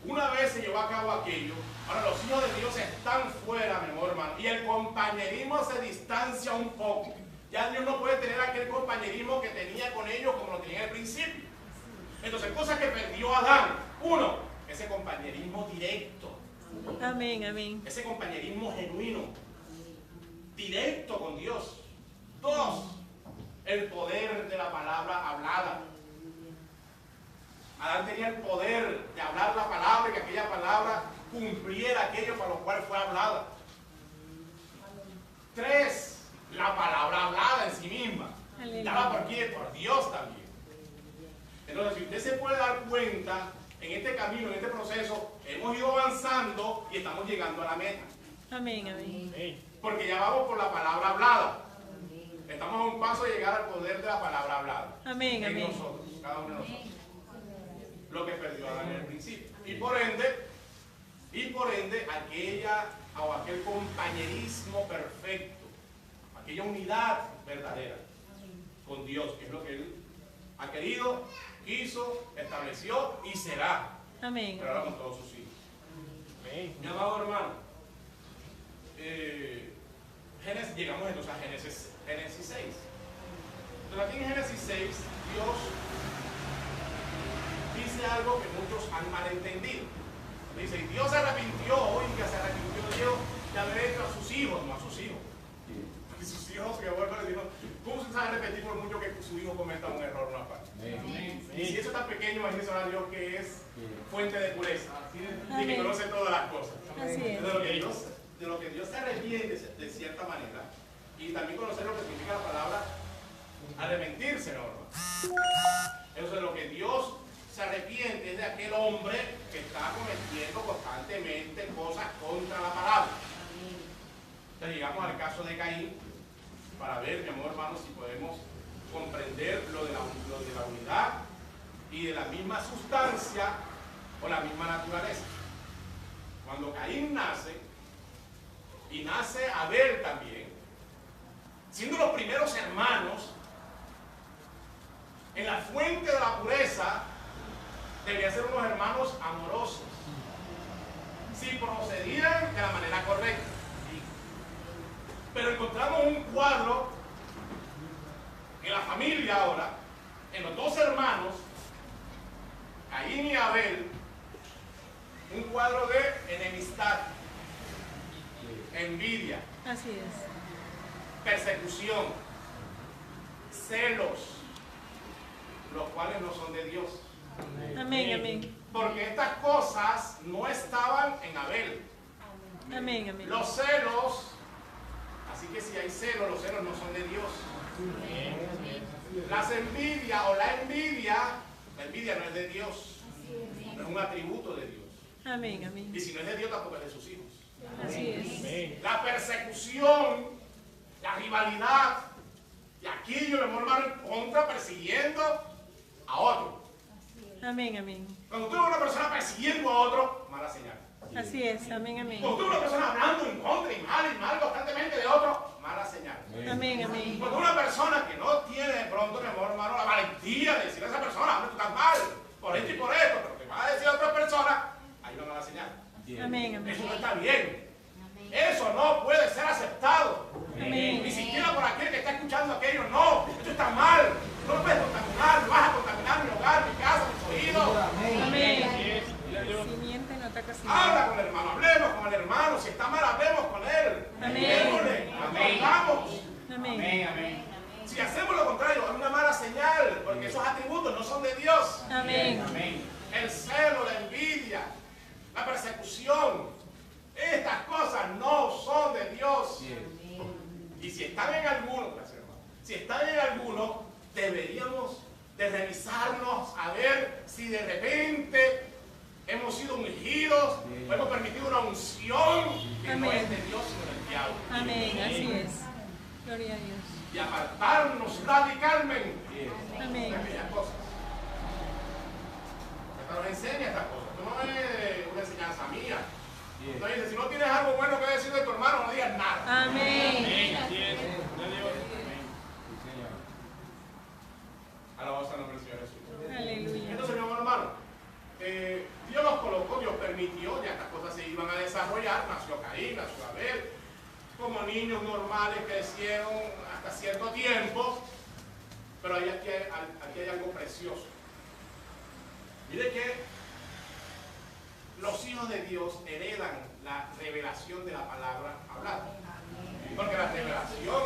Una vez se llevó a cabo aquello, ahora los hijos de Dios están fuera, mi amor hermano, y el compañerismo se distancia un poco. Ya Dios no puede tener aquel compañerismo que tenía con ellos como lo tenía al principio. Entonces, cosas que perdió Adán. Uno, ese compañerismo directo. Amén, amén. Ese compañerismo genuino, directo con Dios. Dos, el poder de la palabra hablada. Adán tenía el poder de hablar la palabra y que aquella palabra cumpliera aquello para lo cual fue hablada. Tres, la palabra hablada en sí misma. ¿Dada por quién? Por Dios también. Entonces, si usted se puede dar cuenta, en este camino, en este proceso, hemos ido avanzando y estamos llegando a la meta. Amén, amén. Porque ya vamos por la palabra hablada. Estamos a un paso de llegar al poder de la palabra hablada. Amén, en amén. nosotros, cada uno de nosotros. Lo que perdió Adán en el principio. Y por ende, aquel compañerismo perfecto, aquella unidad verdadera con Dios, que es lo que Él ha querido, quiso, estableció y será. Amén. Pero ahora con todos sus hijos. Mi amado hermano, llegamos entonces a Génesis 6. Entonces aquí en Génesis 6, Dios dice algo que muchos han malentendido. Dice, y Dios se arrepintió, oiga, se arrepintió Dios de haber hecho a sus hijos, no a sus hijos. Y sus hijos que vuelvan y dijo, ¿cómo se sabe arrepentir por mucho que su hijo cometa un error una parte? Y si eso es tan pequeño, imagínense ahora Dios que es fuente de pureza y que conoce todas las cosas. Así es. De lo que Dios se arrepiente de cierta manera, y también conocer lo que significa la palabra arrepentirse, ¿no? Eso es lo que Dios se arrepiente es de aquel hombre que está cometiendo constantemente cosas contra la palabra. Entonces llegamos al caso de Caín para ver, mi amor hermano, si podemos comprender lo de la unidad y de la misma sustancia o la misma naturaleza. Cuando Caín nace, y nace Abel también, siendo los primeros hermanos, en la fuente de la pureza, debían ser unos hermanos amorosos, si procedían de la manera correcta. Pero encontramos un cuadro en la familia ahora, en los dos hermanos, Caín y Abel, un cuadro de enemistad, envidia, Así es. persecución, celos, los cuales no son de Dios. Amén, amén. Porque estas cosas no estaban en Abel. Amén, amén. Los celos, así que si hay celos, los celos no son de Dios. Las envidias o la envidia no es de Dios, no es un atributo de Dios. Amén, amén. Y si no es de Dios, tampoco es de sus hijos. Así es. La persecución, la rivalidad, y aquí yo me hermano en contra persiguiendo a otro. Amén, amén. Cuando tú ves a una persona persiguiendo a otro, mala señal. Así es. Amén, amén. Cuando tú ves a una persona hablando en contra y mal constantemente de otro, mala señal. Amén, amén. Cuando una persona que no tiene de pronto, mi amor hermano, la valentía de decirle a esa persona, hombre, tú estás mal, por esto y por esto, pero que va a decir a otra persona, hay una mala señal. Amén, amén. Eso no está bien. Eso no puede ser aceptado. Amén. Ni siquiera por aquel que está escuchando aquello, no. Esto está mal. No lo puedes contaminar, no vas a contaminar mi hogar, mi casa, mis oídos. Amén. Si miente, no toca sin Habla con el hermano, hablemos con el hermano. Si está mal, hablemos con él. Amén. Ayudémosle, aportamos. Amén. Si hacemos lo contrario, es una mala señal, porque esos atributos no son de Dios. Amén. El celo, la envidia, la persecución, estas cosas no son de Dios. Y si están en alguno, gracias hermano, si están en alguno, deberíamos de revisarnos a ver si de repente hemos sido ungidos o hemos permitido una unción que no es de Dios sino del diablo. Amén. Así es. Gloria a Dios. Y apartarnos radicalmente Amén. de aquellas cosas. Esta nos enseña estas cosas. Esto no es una enseñanza mía. Entonces, si no tienes algo bueno que decir de tu hermano, no digas nada. Amén. Alabanza al nombre del Señor Jesús. Aleluya. Entonces, mi amor hermano, Dios los colocó, Dios permitió, ya estas cosas se iban a desarrollar. Nació Caín, nació Abel, como niños normales crecieron hasta cierto tiempo. Pero aquí hay algo precioso. Mire que los hijos de Dios heredan la revelación de la palabra hablada. Porque la revelación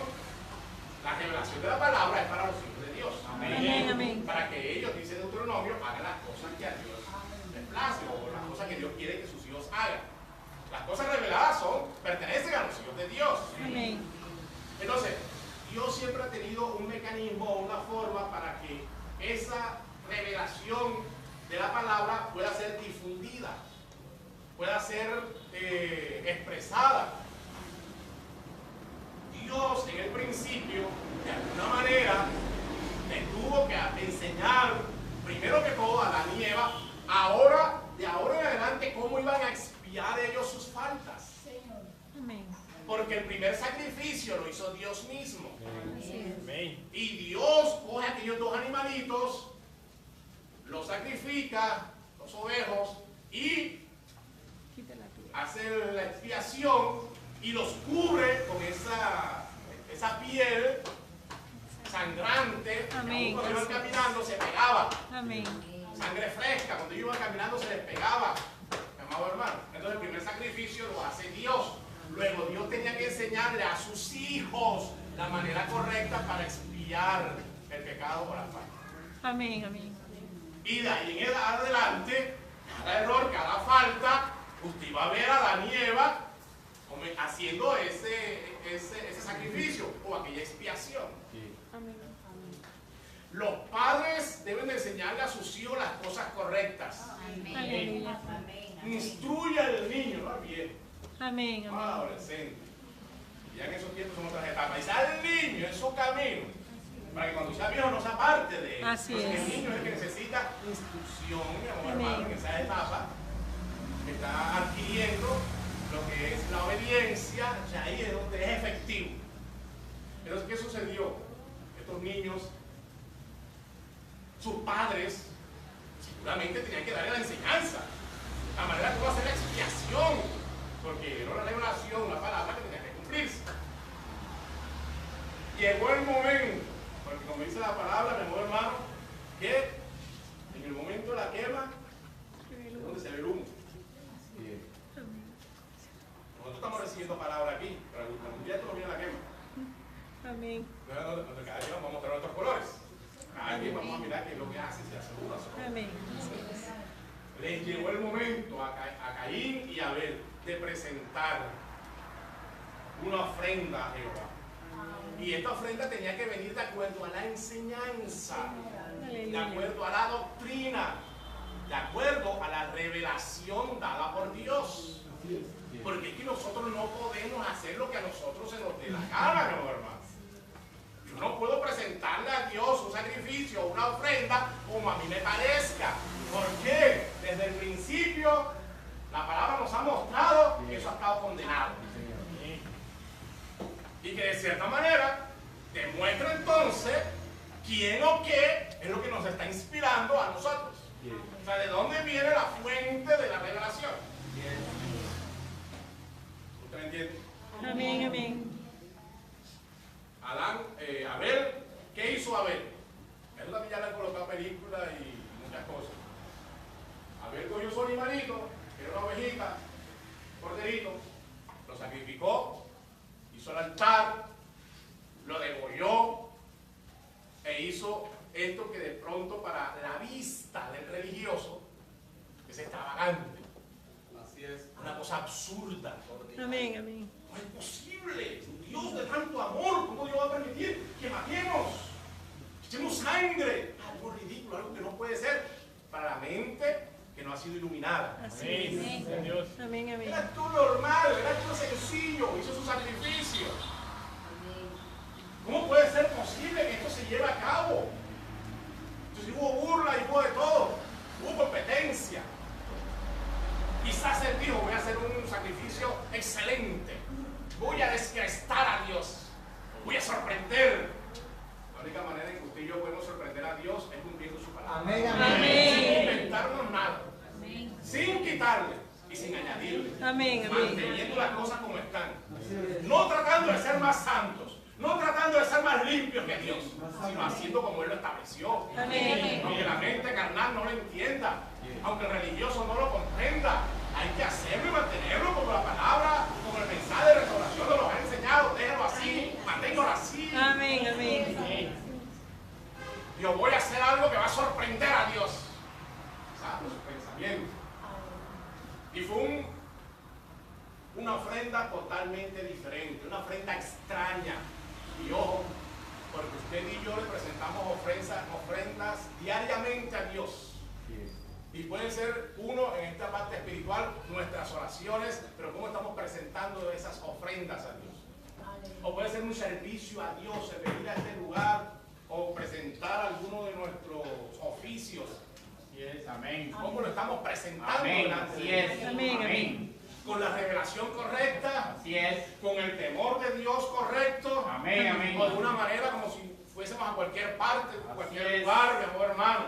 de la palabra es para los hijos de Dios. Amén, amén. Para que ellos, dice Deuteronomio, hagan las cosas que a Dios les place o las cosas que Dios quiere que sus hijos hagan. Las cosas reveladas pertenecen a los hijos de Dios. Amén. Entonces, Dios siempre ha tenido un mecanismo, una forma para que esa revelación de la palabra pueda ser difundida, pueda ser expresada. Dios en el principio, de alguna manera, le tuvo que enseñar, primero que todo, a Adán y Eva, de ahora en adelante, cómo iban a expiar ellos sus faltas. Amén. Porque el primer sacrificio lo hizo Dios mismo. Amén. Y Dios coge aquellos dos animalitos, los sacrifica, los ovejos, y Quítala tú. hace la expiación y los cubre con esa piel sangrante. Amén. Cuando iban caminando se pegaba. Amén. Sangre fresca, cuando ellos iban caminando se les pegaba. Amado hermano. Entonces el primer sacrificio lo hace Dios. Luego Dios tenía que enseñarle a sus hijos la manera correcta para expiar el pecado por la falta. Amén, amén. Y de ahí en adelante, cada error, cada falta, usted va a ver a Adán y Eva haciendo ese sacrificio o aquella expiación. Amén. Los padres deben de enseñarle a sus hijos las cosas correctas. Aleluya. Instruye al niño, no al viejo, Amén, no al amén. adolescente. Ya en esos tiempos son otras etapas. Y sale el niño en su camino, para que cuando sea viejo no se aparte de él. Así Entonces, es. el niño es el que necesita instrucción, mi amor Amén. hermano, en esa etapa, que está adquiriendo lo que es la obediencia, ya ahí es donde es efectivo. Entonces, ¿qué sucedió? Estos niños, sus padres, seguramente tenían que darle la enseñanza, la manera como hacer la expiación, porque era una revelación, una palabra que tenía que cumplirse. Llegó el momento, porque como dice la palabra, mi amor hermano, que en el momento de la quema, es donde se ve el humo. Nosotros estamos recibiendo palabra aquí, pero algún día esto viene la quema. Amén. Entonces, cada día vamos a mostrar nuestros colores. Cada día vamos a mirar qué es lo que hace, si hace uno. Amén. Les llegó el momento a Caín y a Abel de presentar una ofrenda a Jehová. Y esta ofrenda tenía que venir de acuerdo a la enseñanza, de Aleluya. acuerdo a la doctrina, de acuerdo a la revelación dada por Dios. Porque es que nosotros no podemos hacer lo que a nosotros se nos dé la gana, mi hermano. Yo no puedo presentarle a Dios un sacrificio, una ofrenda, como a mí me parezca. ¿Por qué? Desde el principio, la palabra nos ha mostrado que eso ha estado condenado. Y que de cierta manera demuestra entonces quién o qué es lo que nos está inspirando a nosotros. O sea, ¿de dónde viene la fuente de la revelación? ¿Usted entiende? Amén, amén. Abel, ¿qué hizo Abel? Él también ya le han colocado películas y muchas cosas. Abel cogió su animalito, que era una ovejita, un corderito, lo sacrificó, hizo el altar, lo degolló e hizo esto que de pronto para la vista del religioso es extravagante. Así es. Una cosa absurda. Amén, amén. No es posible. Un Dios de tanto amor, ¿cómo Dios va a permitir que matemos? Que echemos sangre. Algo ridículo, algo que no puede ser para la mente que no ha sido iluminada. Así es. Amén. Dios. Amén, amén. Era acto normal, era acto sencillo, hizo su sacrificio. ¿Cómo puede ser posible que esto se lleve a cabo? Entonces hubo burla y hubo de todo, hubo competencia. Quizás él dijo, voy a hacer un sacrificio excelente, voy a descrestar a Dios, voy a sorprender. La única manera en que usted y yo podemos sorprender a Dios es cumpliendo su palabra. Amén, amén. Sin inventarnos nada, sin quitarle y sin añadirle. Amén, amén. Manteniendo las cosas como están. No tratando de ser más santos, no tratando de ser más limpios que Dios, sino haciendo como Él lo estableció. Amén. Aunque la mente carnal no lo entienda, aunque el religioso no lo comprenda, hay que hacerlo y mantenerlo como la palabra, como el mensaje de restauración nos lo ha enseñado. Déjalo así, manténgalo así. Amén, amén. Yo voy a hacer algo que va a sorprender a Dios. ¿Sabes? Su pensamiento. Y fue una ofrenda totalmente diferente, una ofrenda extraña. Y ojo, porque usted y yo le presentamos ofrendas diariamente a Dios. Y pueden ser, uno, en esta parte espiritual, nuestras oraciones, pero cómo estamos presentando esas ofrendas a Dios. O puede ser un servicio a Dios, el venir a este lugar, o presentar alguno de nuestros oficios. Así es. Amén. ¿Cómo lo estamos presentando Amén. delante Así de Dios? es. Amén, Amén. Con la revelación correcta, Así es. con el temor de Dios correcto, Amén, amén. o de una manera como si fuésemos a cualquier parte, a Así cualquier es. lugar, mi amor hermano.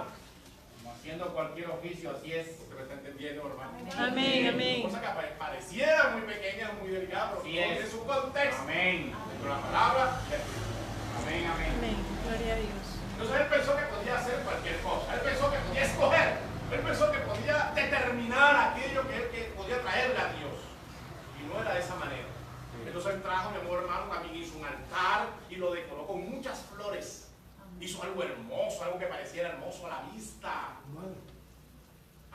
Como haciendo cualquier oficio, así es. Usted me está entendiendo, hermano. Amén, amén. Cosa que pareciera muy pequeña, muy delicada, pero Así tiene es. su contexto. Amén. Pero la palabra, Amén, amén. Amén. Gloria a Dios. entonces él pensó que podía hacer cualquier cosa. Él pensó que podía escoger. Él pensó que podía determinar aquello que podía traerle a Dios. Y no era de esa manera. Entonces él trajo, mi amor hermano, también hizo un altar y lo decoró con muchas flores. Hizo algo hermoso, algo que pareciera hermoso a la vista.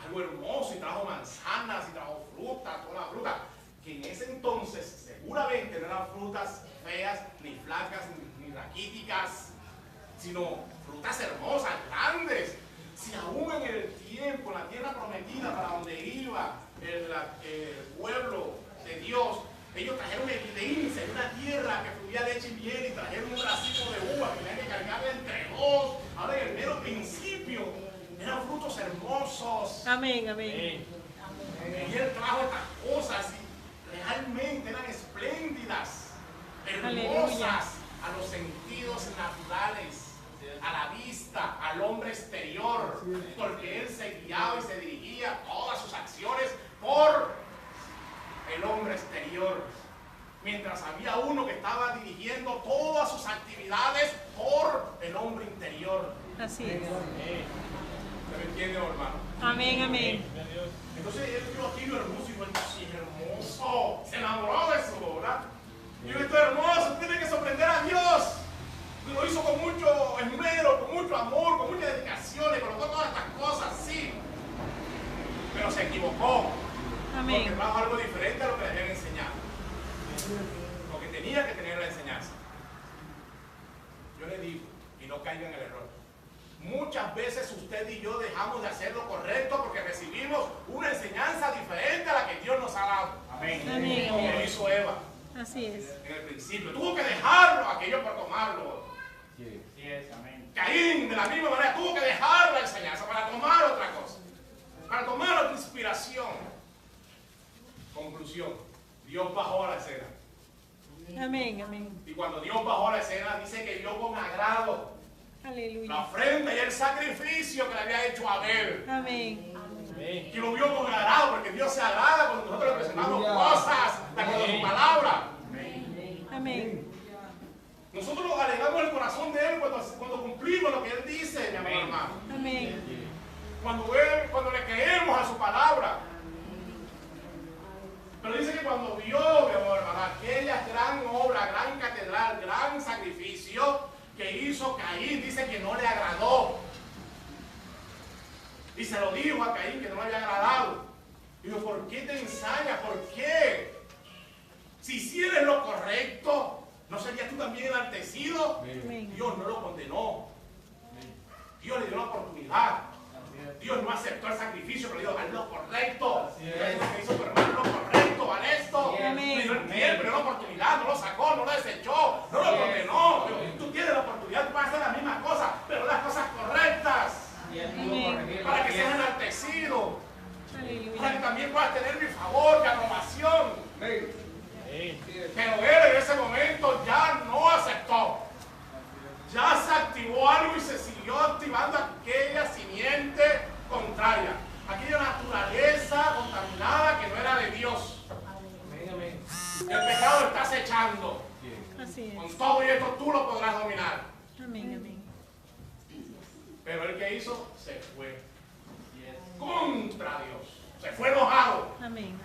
Algo hermoso, y trajo manzanas, y trajo fruta, toda la fruta. Que en ese entonces seguramente no eran frutas feas, ni flacas, ni raquíticas, sino frutas hermosas, grandes. Si aún en el tiempo, en la tierra prometida para donde iba el pueblo de Dios, ellos trajeron evidencia de una tierra que fluía leche y miel, y trajeron un racimo de uva que tenían que cargarle entre dos. Ahora en el mero principio eran frutos hermosos. Amén, amén. Y él trajo estas cosas y realmente eran espléndidas, hermosas a los sentidos naturales, a la vista, al hombre exterior, porque él se guiaba y se dirigía todas sus acciones por el hombre exterior, mientras había uno que estaba dirigiendo todas sus actividades por el hombre interior. Así es. ¿Se me entiende, hermano? Amén, amén. Entonces él vio aquí lo hermoso y dijo, sí, es hermoso. Se enamoró de eso, ¿verdad? Y dijo, esto es hermoso, tiene que sorprender a Dios. Y lo hizo con mucho esmero, con mucho amor, con mucha dedicación, le colocó todas estas cosas, sí. Pero se equivocó. Porque Amén. trajo algo diferente a lo que le habían enseñado. Lo que tenía que tener la enseñanza. caiga en el error. Muchas veces usted y yo dejamos de hacer lo correcto porque recibimos una enseñanza diferente a la que Dios nos ha dado. Amén. Amén. Como lo hizo Eva Así es. en el principio. Tuvo que dejarlo aquello por tomarlo. Sí. Así es, amén. Caín, de la misma manera, tuvo que dejar la enseñanza para tomar otra cosa. Para tomar otra inspiración. Conclusión. Dios bajó a la escena. Amén, amén. Y cuando Dios bajó a la escena, dice que vio con agrado la Aleluya. ofrenda y el sacrificio que le había hecho Abel. Amén. Y lo vio con agrado, porque Dios se agrada cuando nosotros le presentamos cosas de acuerdo a su palabra. Amén. Nosotros alegamos el corazón de Él cuando cumplimos lo que Él dice, mi amor hermano. Amén. Cuando le creemos a su palabra. Pero dice que cuando vio, mi amor hermano, aquella gran obra, gran catedral, gran sacrificio que hizo Caín, dice que no le agradó. Y se lo dijo a Caín que no le había agradado. Dijo, ¿por qué te ensañas? ¿Por qué? Si hicieras lo correcto, ¿no serías tú también enaltecido? Amén. Dios no lo condenó. Dios le dio la oportunidad. Dios no aceptó el sacrificio, pero dijo, haz lo correcto. Eso que hizo tu hermano, lo correcto, haz esto. Amén. Le dio el tiempo, le dio la oportunidad, no lo sacó, no lo desechó, no lo condenó. Dijo, tú tienes la oportunidad, tú vas a hacer las mismas cosas, pero las cosas correctas. Amén. Para que seas enaltecido. Para que Aleluya. también puedas tener mi favor, mi aprobación. Pero él en ese momento ya no aceptó. Ya se activó algo y se siguió activando aquella simiente contraria. Aquella naturaleza contaminada que no era de Dios. El pecado lo está acechando. Así Con es. todo y esto tú lo podrás dominar. Amén, amén. Pero el que hizo se fue contra Dios. Se fue enojado. Amén, amén.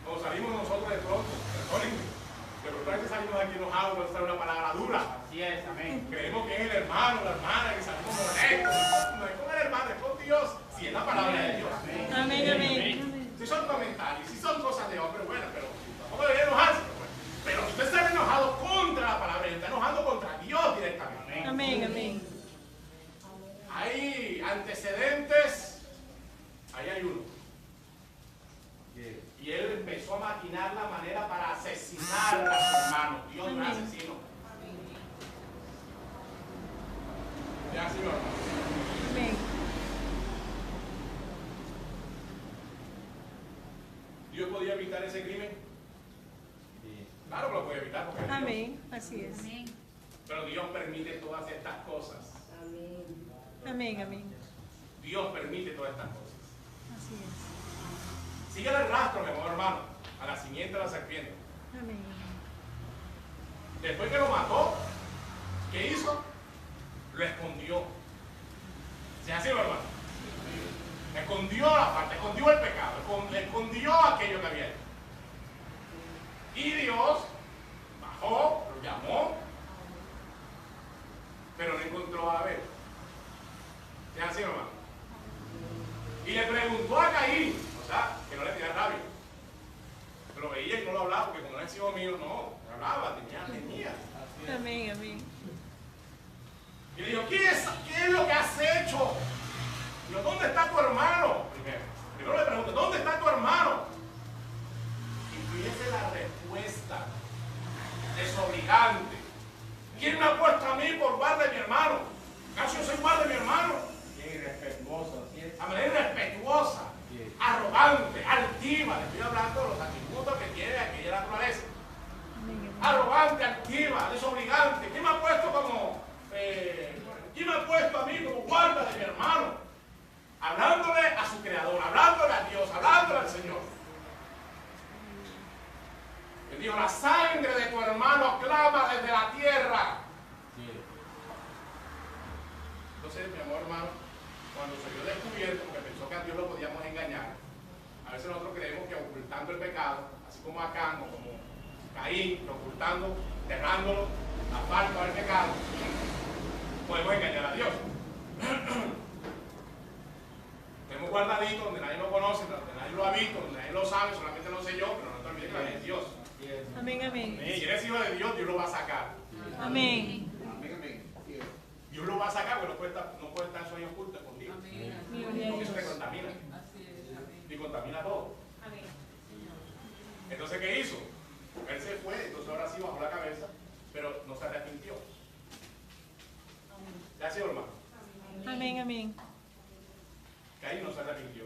Cuando salimos nosotros de pronto, perdónenme, de pronto salimos de aquí enojados por estar una palabra dura. Así es, amén. Creemos que es el hermano, la hermana, que salimos molestos. No es con el hermano, es con Dios. Si es la palabra de Dios. Amén, amén. Si son comentarios, si son cosas de hombre, bueno, pero tampoco debería enojarse. Pero si usted está enojado contra la palabra, está enojando contra Dios directamente. Amén, amén. Hay antecedentes, ahí hay uno. Y él empezó a maquinar la manera para asesinar a su hermano. Dios no es asesino. Ya, sí, hermano. Amén. ¿Dios podía evitar ese crimen? Claro que lo puede evitar porque es Dios. Amén. Así es. Pero Dios permite todas estas cosas. Amén, amén. Dios permite todas estas cosas. Así es. Sigue el rastro, mi amor hermano, a la simiente de la serpiente. Amén. Después que lo mató, ¿qué hizo? Lo escondió. ¿Se hace, hermano? Escondió la parte, escondió el pecado, escondió aquello que había hecho. Y Dios bajó, lo llamó, pero no encontró a Abel. ¿Se hace, hermano? Y le preguntó a Caín, o sea, que no le tenía rabia. Pero veía y no lo hablaba, porque como no es hijo mío, no hablaba, tenía. Amén, amén. Y le dijo, ¿qué es lo que has hecho? Dijo, ¿dónde está tu hermano? Primero le pregunté, ¿dónde está tu hermano? Y fíjese la respuesta desobligante. ¿Quién me ha puesto a mí por guarda de mi hermano? ¿Acaso yo soy guarda de mi hermano? Qué irrespetuoso, así es. A manera irrespetuosa, arrogante, altiva. Le estoy hablando de los atributos que tiene aquella naturaleza. Amén, amén. Arrogante, altiva, desobligante. ¿Quién me ha puesto ¿quién me ha puesto a mí como guarda de mi hermano? Hablándole a su creador, hablándole a Dios, hablándole al Señor. Él dijo, la sangre de tu hermano clama desde la tierra. Entonces, mi amor hermano, cuando se vio descubierto, porque pensó que a Dios lo podíamos engañar, a veces nosotros creemos que ocultando el pecado, así como Acán o como Caín, ocultando, enterrándolo, la falta del pecado, podemos engañar a Dios. Tenemos guardadito donde nadie lo conoce, donde nadie lo ha visto, donde nadie lo sabe, solamente lo sé yo, pero no te olvides que la es Dios. Amén, amén. Si eres hijo de Dios, Dios lo va a sacar. Amén. Dios lo va a sacar, porque no puede estar sueño oculto escondido. Porque eso te contamina. Y contamina todo. Entonces, ¿qué hizo? Él se fue, entonces ahora sí bajó la cabeza, pero no se arrepintió. ¿Ya ha sido, hermano? Amén, amén. Caín no se arrepintió.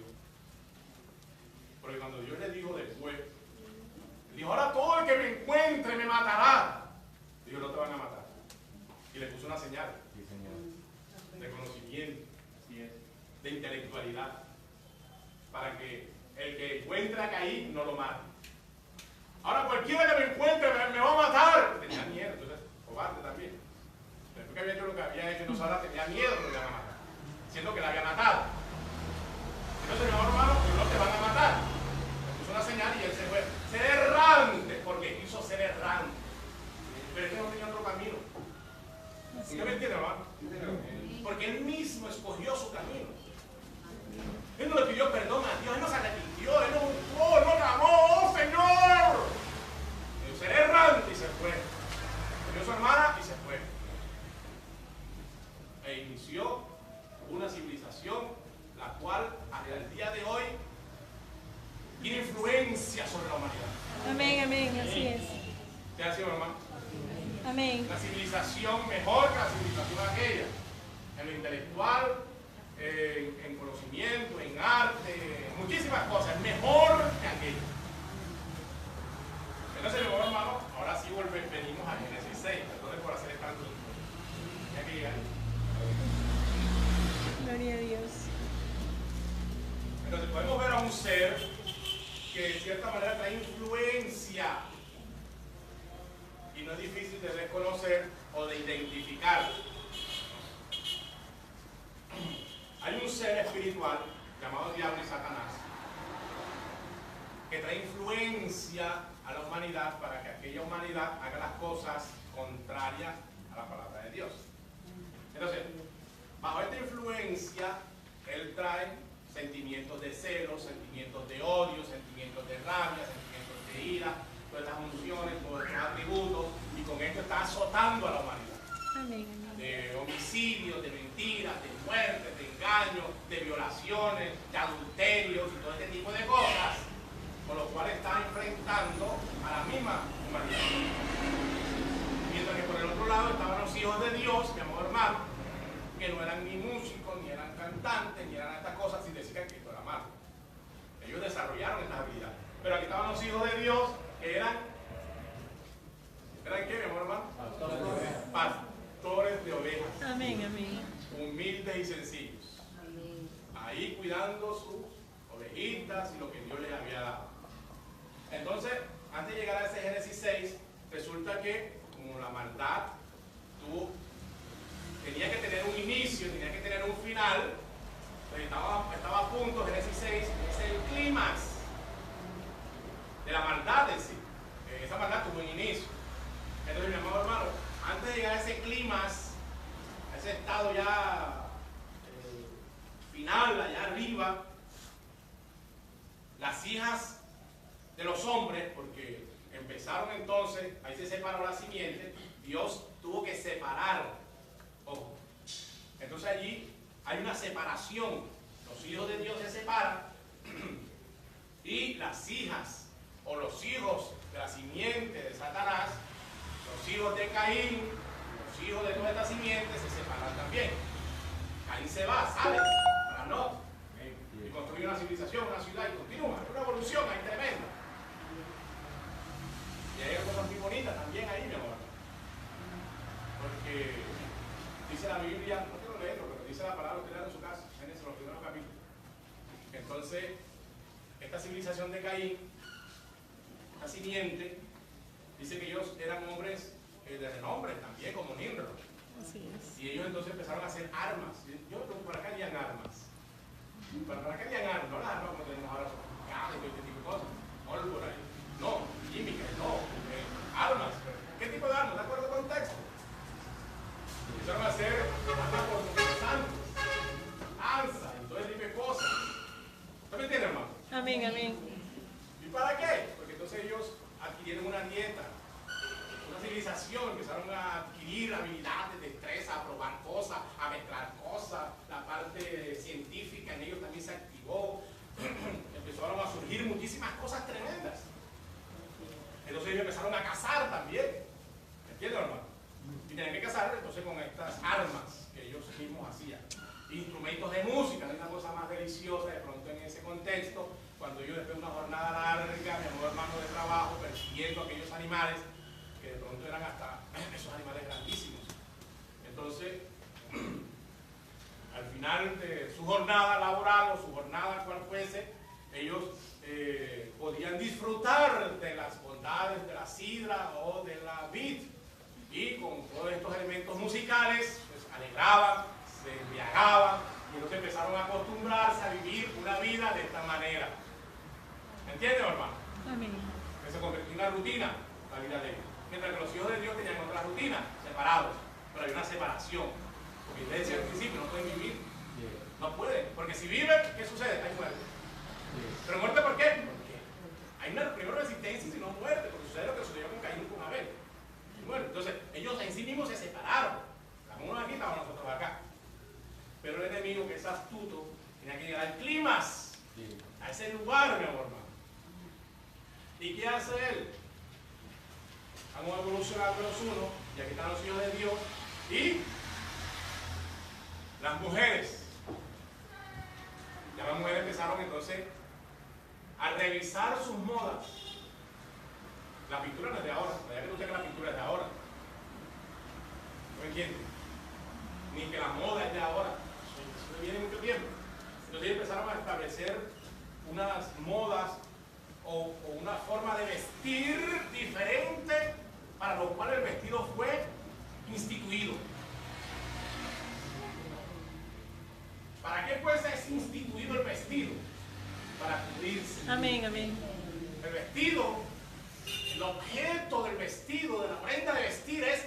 Porque cuando Dios le dijo después, él dijo, ahora todo el que me encuentre me matará. Dijo, no te van a matar. Y le puso una señal. Sí, Señor. De conocimiento, Así es. de intelectualidad, para que el que encuentre a Caín no lo mate. Ahora cualquiera que me encuentre me va a matar. Tenía miedo, entonces, cobarde también. Después que había hecho lo que había hecho, no ahora tenía miedo que lo iban a matar, siendo que la había matado. Entonces, mi hermano, no te van a matar. Le puso una señal y él se fue. Ser errante, porque quiso ser errante. Pero es que no tenía otro camino. ¿Usted me entiende, hermano? Porque él mismo escogió su camino. Él no le pidió perdón a Dios, él no se arrepintió, él no buscó, no clamó, ¡oh Señor! Él ser errante y se fue. Cogió a su hermana y se fue. E inició una civilización la cual hasta el día de hoy tiene influencia sobre la humanidad. Amén, amén, así es. ¿Qué ha sido, hermano? Amén. Una civilización mejor que la civilización aquella, en lo intelectual, en conocimiento, en arte, en muchísimas cosas, mejor que aquella. Entonces, mi buen hermano, ahora sí venimos a Génesis 6, perdón por hacer tanto. Ya que llegar. Gloria a Dios. Entonces podemos ver a un ser que de cierta manera trae influencia y no es difícil de reconocer o de identificar. Hay un ser espiritual llamado Diablo y Satanás que trae influencia a la humanidad para que aquella humanidad haga las cosas contrarias a la palabra de Dios. Entonces, bajo esta influencia, él trae sentimientos de celos, sentimientos de odio, sentimientos de rabia, sentimientos de ira, todas estas emociones, todos estos atributos, y con esto está azotando a la humanidad. Amén, amén. De homicidios, de mentiras, de muertes, de engaños, de violaciones, de adulterios y todo este tipo de cosas, con lo cual está enfrentando a la misma humanidad. Mientras que por el otro lado estaban los hijos de Dios, mi amor hermano, que no eran ni músicos, ni eran cantantes, ni eran estas cosas, sin decir que esto era malo. Ellos desarrollaron estas habilidades. Pero aquí estaban los hijos de Dios, que ¿eran qué, mi amor hermano? Pastores de ovejas. Amén, amén. Humildes y sencillos. Ahí cuidando sus ovejitas y lo que Dios les había dado. Entonces, antes de llegar a ese Génesis 6, resulta que como la maldad tenía que tener un inicio, tenía que tener un final, estaba a punto, Génesis 6, es el clímax de la maldad en sí. Esa maldad tuvo un inicio. Entonces, mi amado hermano, antes de llegar a ese clímax, a ese estado ya final, allá arriba, las hijas de los hombres, porque empezaron entonces, ahí se separó la simiente, Dios tuvo que separar. Ojo. Entonces allí hay una separación. Los hijos de Dios se separan y las hijas o los hijos de la simiente de Satanás, los hijos de Caín, los hijos de toda esta simiente se separan también. Caín se va, sale para no y construye una civilización, una ciudad y continúa. Una evolución ahí tremenda. Y hay cosas muy bonitas también ahí, mi amor. Porque dice la Biblia, no quiero leerlo, pero dice la palabra, usted en su casa, en los primeros capítulos. Entonces, esta civilización de Caín, esta simiente, dice que ellos eran hombres de renombre también, como Nimrod. Así es. Y ellos entonces empezaron a hacer armas. Yo me pregunto, ¿para qué harían armas? ¿Para qué harían armas? No las armas como tenemos ahora, sofisticadas y todo este tipo de cosas. Pólvora, no, químicas, no, armas. ¿Qué tipo de armas? ¿De acuerdo al contexto? Empezaron a hacer armas cortopunzantes, lanzas y todo ese tipo de cosas. ¿Usted me entiende, hermano? Amén, amén. ¿Y para qué? Porque entonces ellos adquirieron una dieta, una civilización empezaron a adquirir habilidades, destreza, a probar cosas, a mezclar cosas, la parte científica en ellos también se activó, empezaron a surgir muchísimas cosas tremendas. Entonces ellos empezaron a cazar también, ¿entiendes, hermano? Y tenían que cazar entonces con estas armas que ellos mismos hacían. Instrumentos de música, no hay una cosa más deliciosa de pronto en ese contexto, cuando yo después de una jornada larga, mi amor hermano de trabajo, persiguiendo aquellos animales, que de pronto eran hasta esos animales grandísimos. Entonces, al final de su jornada laboral o su jornada cual fuese, ellos podían disfrutar de las bondades de la sidra o de la vid, y con todos estos elementos musicales, pues alegraban, se embriagaban, y entonces empezaron a acostumbrarse a vivir una vida de esta manera. ¿Me entienden, hermano? Amén. Que se convirtió en una rutina la vida de ellos. Mientras que los hijos de Dios tenían otra rutina, separados, pero hay una separación. Porque les decía al principio, no pueden vivir. No pueden, porque si viven, ¿qué sucede? Hay muerte. ¿Pero muerte por qué? Porque hay una primera resistencia y si no muerte, porque sucede lo que sucedió con Caín y con Abel. Y muerte. Entonces, ellos en sí mismos se separaron. Estaban unos aquí, estaban nosotros acá. Pero el enemigo, que es astuto, tenía que llegar al clímax, a ese lugar, mi amor, hermano. ¿Y qué hace él? Vamos evolucionando los unos, y aquí están los hijos de Dios, y las mujeres. Ya las mujeres empezaron entonces a revisar sus modas. La pintura no es de ahora, ya que usted que la pintura es de ahora. ¿No entiende? Ni que la moda es de ahora. Eso viene mucho tiempo. Entonces empezaron a establecer unas modas o una forma de vestir diferente para lo cual el vestido fue instituido. ¿Para qué pues es instituido el vestido? Para cubrirse. Amén, amén. El vestido, el objeto del vestido, de la prenda de vestir es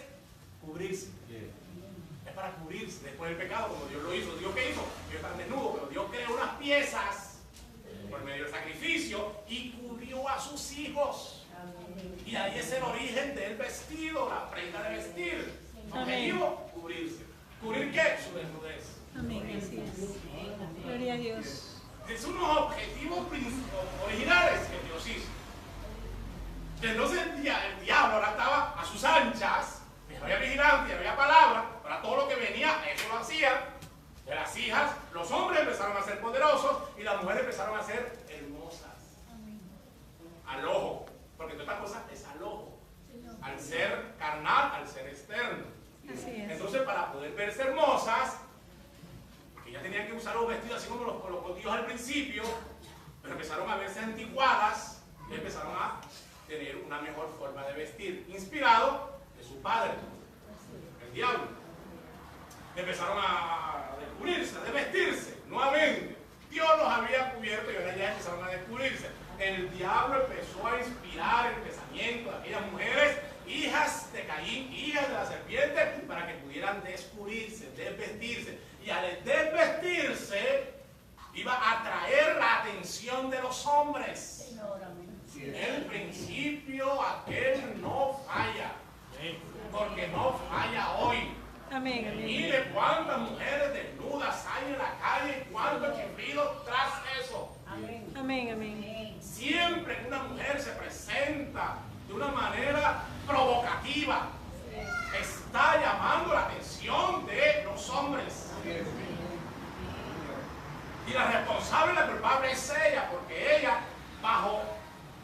cubrirse. Es para cubrirse después del pecado, como Dios lo hizo. ¿Dios qué hizo? Dios está desnudo, pero Dios creó unas piezas por medio del sacrificio y cubrió a sus hijos. Y ahí es el origen del vestido, la prenda de vestir. Objetivo, cubrirse. ¿Cubrir qué? Su desnudez. Amén, así es. Gloria a Dios. Es unos objetivos originales que Dios hizo. Entonces el diablo ahora estaba a sus anchas, no había vigilancia, no había palabra, para todo lo que venía, eso lo hacían. De las hijas, los hombres empezaron a ser poderosos y las mujeres empezaron a ser hermosas. Al ojo, porque toda esta cosa es al ojo. Al ser carnal, al ser externo. Así es. Entonces, para poder verse hermosas, porque ya tenían que usar los vestidos así como los colocó Dios al principio, pero empezaron a verse anticuadas y empezaron a tener una mejor forma de vestir, inspirado de su padre, el diablo. Empezaron a descubrirse, a desvestirse nuevamente. Dios los había cubierto y ahora ya empezaron a descubrirse. El diablo empezó a inspirar el pensamiento de aquellas mujeres, hijas de Caín, hijas de la serpiente, para que pudieran descubrirse, desvestirse. Y al desvestirse, iba a atraer la atención de los hombres. En el principio aquel no falla, porque no falla hoy. Amén, amén. Mire cuántas mujeres desnudas hay en la calle y cuánto chiflido tras eso. Amén, amén. Siempre que una mujer se presenta de una manera provocativa, está llamando la atención de los hombres. Y la responsable y la culpable es ella, porque ella, bajo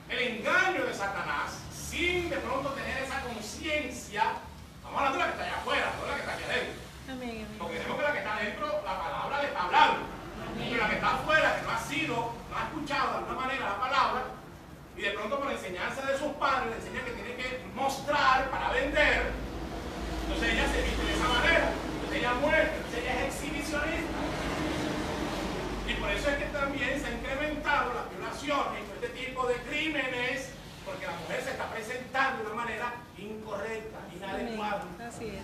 el engaño de Satanás, sin de pronto tener esa conciencia, vamos a hablar de la que está allá afuera, no de la que está aquí adentro. Amén, amén. Porque tenemos que la que está adentro, la palabra le está hablando. Pero la que está afuera, que no ha sido, no ha escuchado de alguna manera la palabra, y de pronto por enseñanza de sus padres le enseñan que tiene que mostrar para vender, entonces ella se viste de esa manera, entonces ella muestra, entonces ella es exhibicionista. Y por eso es que también se ha incrementado las violaciones y este tipo de crímenes, porque la mujer se está presentando de una manera incorrecta, inadecuada. Amén. Así es.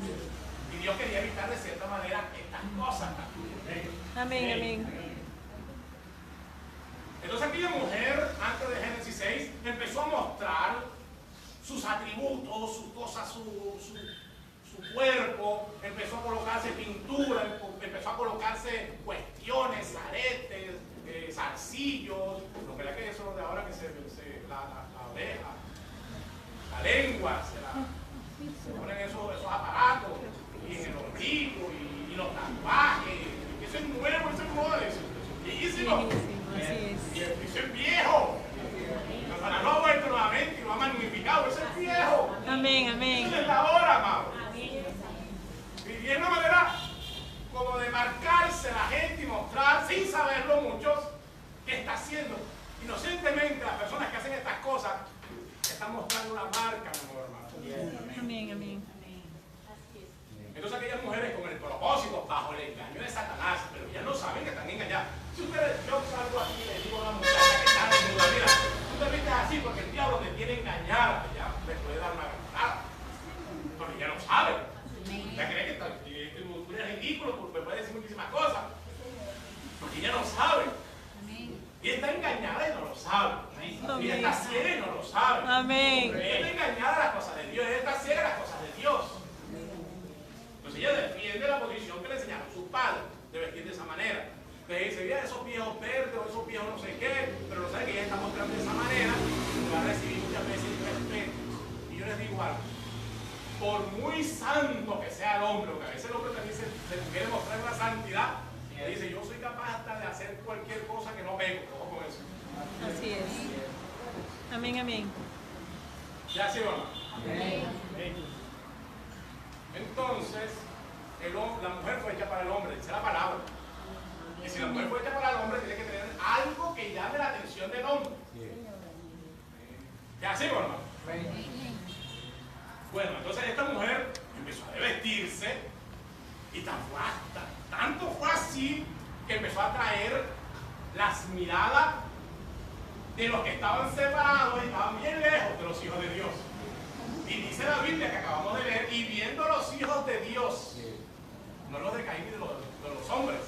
Y Dios quería evitar de cierta manera estas cosas también. Amén, amén. Entonces aquella mujer, antes de Génesis 6, empezó a mostrar sus atributos, sus cosas, su cuerpo, empezó a colocarse pintura, empezó a colocarse cuestiones, aretes, zarcillos, lo que era que eso de ahora que la oreja, la lengua, se ponen esos aparatos, y en el ombligo, y los tatuajes, eso es nuevo, eso es moda, eso es viejísimo, eso es viejo. Para no ha vuelto nuevamente y lo ha magnificado, eso es viejo. Amén, amén. Eso es la hora, amado. Y es una manera como de marcarse la gente y mostrar, sin saberlo muchos, qué está haciendo. Inocentemente, las personas que hacen estas cosas están mostrando una marca, mi amor, hermano. Amén, amén. Entonces aquellas mujeres con el propósito, bajo el engaño de Satanás, pero ya no saben que están engañadas. Si ustedes, yo salgo aquí y le digo a una muchacha que está desnuda, mira, tú te vistes así porque el diablo te tiene engañada, ya le puede dar una granada. Porque ya no sabe. Ya cree que tú eres ridículo, porque puede decir muchísimas cosas. Porque ella no sabe. Y está engañada y no lo sabe. Y está ciega y no lo sabe. Amén. Ella está engañada a las cosas de Dios, ella está ciega a las cosas de Dios. Entonces ella defiende la posición que le enseñaron sus padres, de vestir de esa manera. Le dice, mira, esos viejos verdes o esos viejos no sé qué, pero no sabe que ella está mostrando de esa manera, y va a recibir muchas veces respeto. Y yo les digo algo, por muy santo que sea el hombre, porque a veces el hombre también se quiere mostrar una santidad, y dice, yo soy capaz hasta de hacer cualquier cosa que no pego, ojo con eso. Así es. Amén, amén. ¿Ya sí o no? Amén. Entonces, la mujer fue hecha para el hombre, dice la palabra. Y si la mujer fue hecha para el hombre, tiene que tener algo que llame la atención del hombre. ¿Ya sí o no? Bueno, entonces esta mujer empezó a vestirse y tanto fue así que empezó a atraer las miradas de los que estaban separados y estaban bien lejos de los hijos de Dios. Y dice la Biblia que acabamos de leer, y viendo los hijos de Dios, no los de Caín y de los hombres,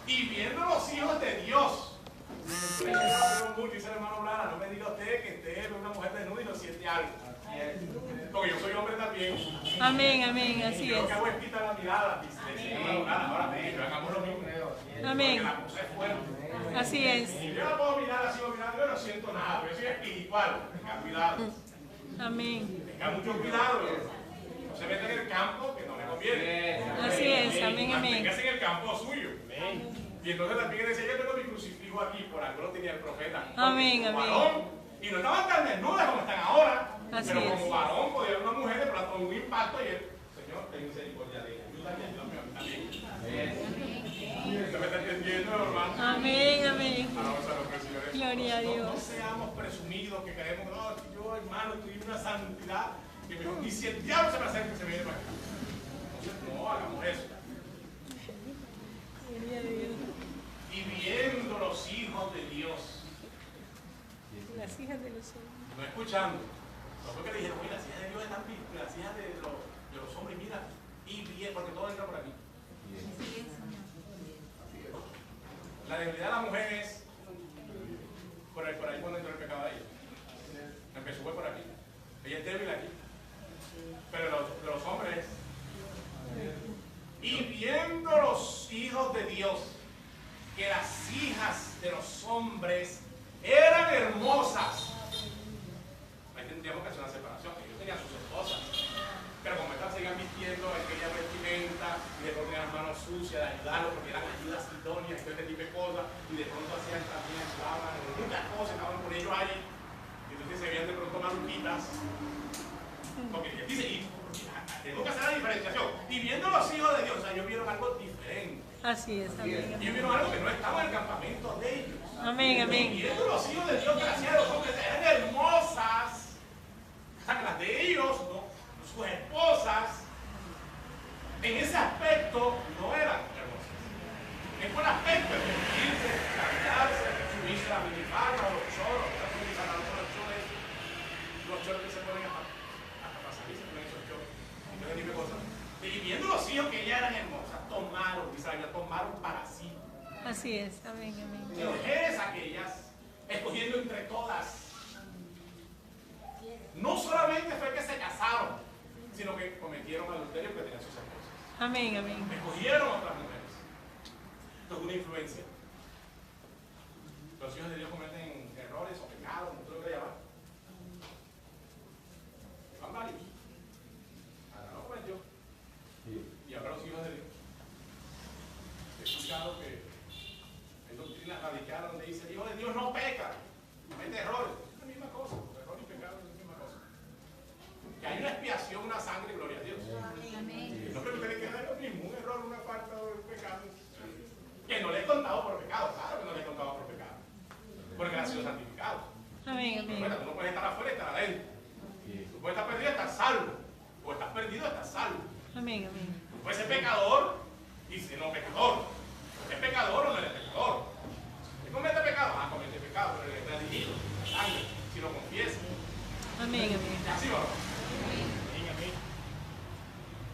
y viendo los hijos de Dios, dice el hermano Lara, no me diga usted que usted es una mujer desnuda y no siente algo. Porque yo soy hombre también. Amén, amén, así Creo es. que hago quita la mirada, dice el hermano Lara, ahora te hagamos lo mismo. Amén. Porque la cosa es fuerte. Así es. Y yo la puedo mirar así, yo no siento nada, yo soy espiritual, tenga cuidado. Amén. Tenga mucho cuidado, no se meta en el campo que no le conviene. Así es, amén, amén. Manténgase en el campo suyo. Y entonces también decía, yo tengo mi crucifijo aquí, por algo lo tenía el profeta. Amén, Como amén. varón, y no estaban tan desnudas como están ahora, Así pero es. como varón podía haber una mujer de pronto con un impacto y él, Señor, ten misericordia de ella. Ayúdame a mí también. ¿Usted me está entendiendo, hermano? Amén, amén. Vamos a lo que el Señor es. Gloria a Dios. No seamos presumidos que creemos, no, yo hermano, tuve una santidad que mejor, y si el diablo se me acerca, se me viene para acá. Entonces, no hagamos eso. Y viendo los hijos de Dios, Las hijas de los hombres. no escuchando, no fue que le dijeron, mira, las hijas de Dios están vivas, las hijas de los hombres, mira, y bien, porque todo entra por aquí. La debilidad de la mujer es por ahí cuando entró el pecado de ella. Empezó fue por aquí. Ella es débil aquí. Pero los hombres. Y viendo los hijos de Dios que las hijas de los hombres eran hermosas. Ahí tendríamos que hacer una separación. Ellos tenían sus esposas. Pero como estas seguían vistiendo aquella vestimenta y de pronto tenían las manos sucias de ayudarlos porque eran ayudas idóneas y todo este tipo de cosas, y de pronto hacían también, ayudaban, muchas cosas, estaban con ellos ahí, y entonces se veían de pronto maluquitas. Porque dice, y tengo que hacer la diferenciación. Y viendo los hijos de Dios, o sea, ellos vieron algo diferente. Así es, amén. Ellos vieron algo que no estaba en el campamento de ellos. Amén, Y amén. viendo los hijos de Dios que las hijas de los hombres eran hermosas, o sea, que las de ellos, ¿no? Sus esposas, en ese aspecto no eran hermosas. En buen aspecto, el vestirse, cambiarse, subirse la minifalda o los choros, los choros que se ponen hasta para salir, se ponen esos choros, y todo ese tipo de cosas. Y viendo los hijos que ya eran hermosas, tomaron, dice la Biblia, tomaron para sí. Así es, amén, amén. Mujeres aquellas, escogiendo entre todas. no solamente fue que se casaron, sino que cometieron adulterio que tenían sus esposas. Amén, amén. Escogieron a otras mujeres. Esto es una influencia. Los hijos de Dios cometen errores o pecados, como tú lo quieras llamar. Van varios. Ahora no cometió. Y ahora los hijos de Dios. He escuchado que hay doctrinas radicales donde dice: el hijo de Dios no peca, comete errores. Es la misma cosa. Error y pecado es la misma cosa. Que hay una expiación, una sangre, gloria a Dios. Amén. No creo que ustedes queden lo mismo, un error, una falta, un pecado. Que no le he contado por pecado, claro que no le he contado por pecado. Porque han sido santificados. Amén, amén. Tú no puedes estar afuera y estar adentro. Tú puedes estar perdido y estar salvo. O estás perdido y estás salvo. Amén, amén. Tú puedes ser pecador y ser no pecador. ¿Es pecador o no eres pecador? ¿Te comete pecado? Ah, comete pecado, pero eres redimido, la sangre, si lo confiesas. Amén, amén. ¿Y así va? Amén, amén.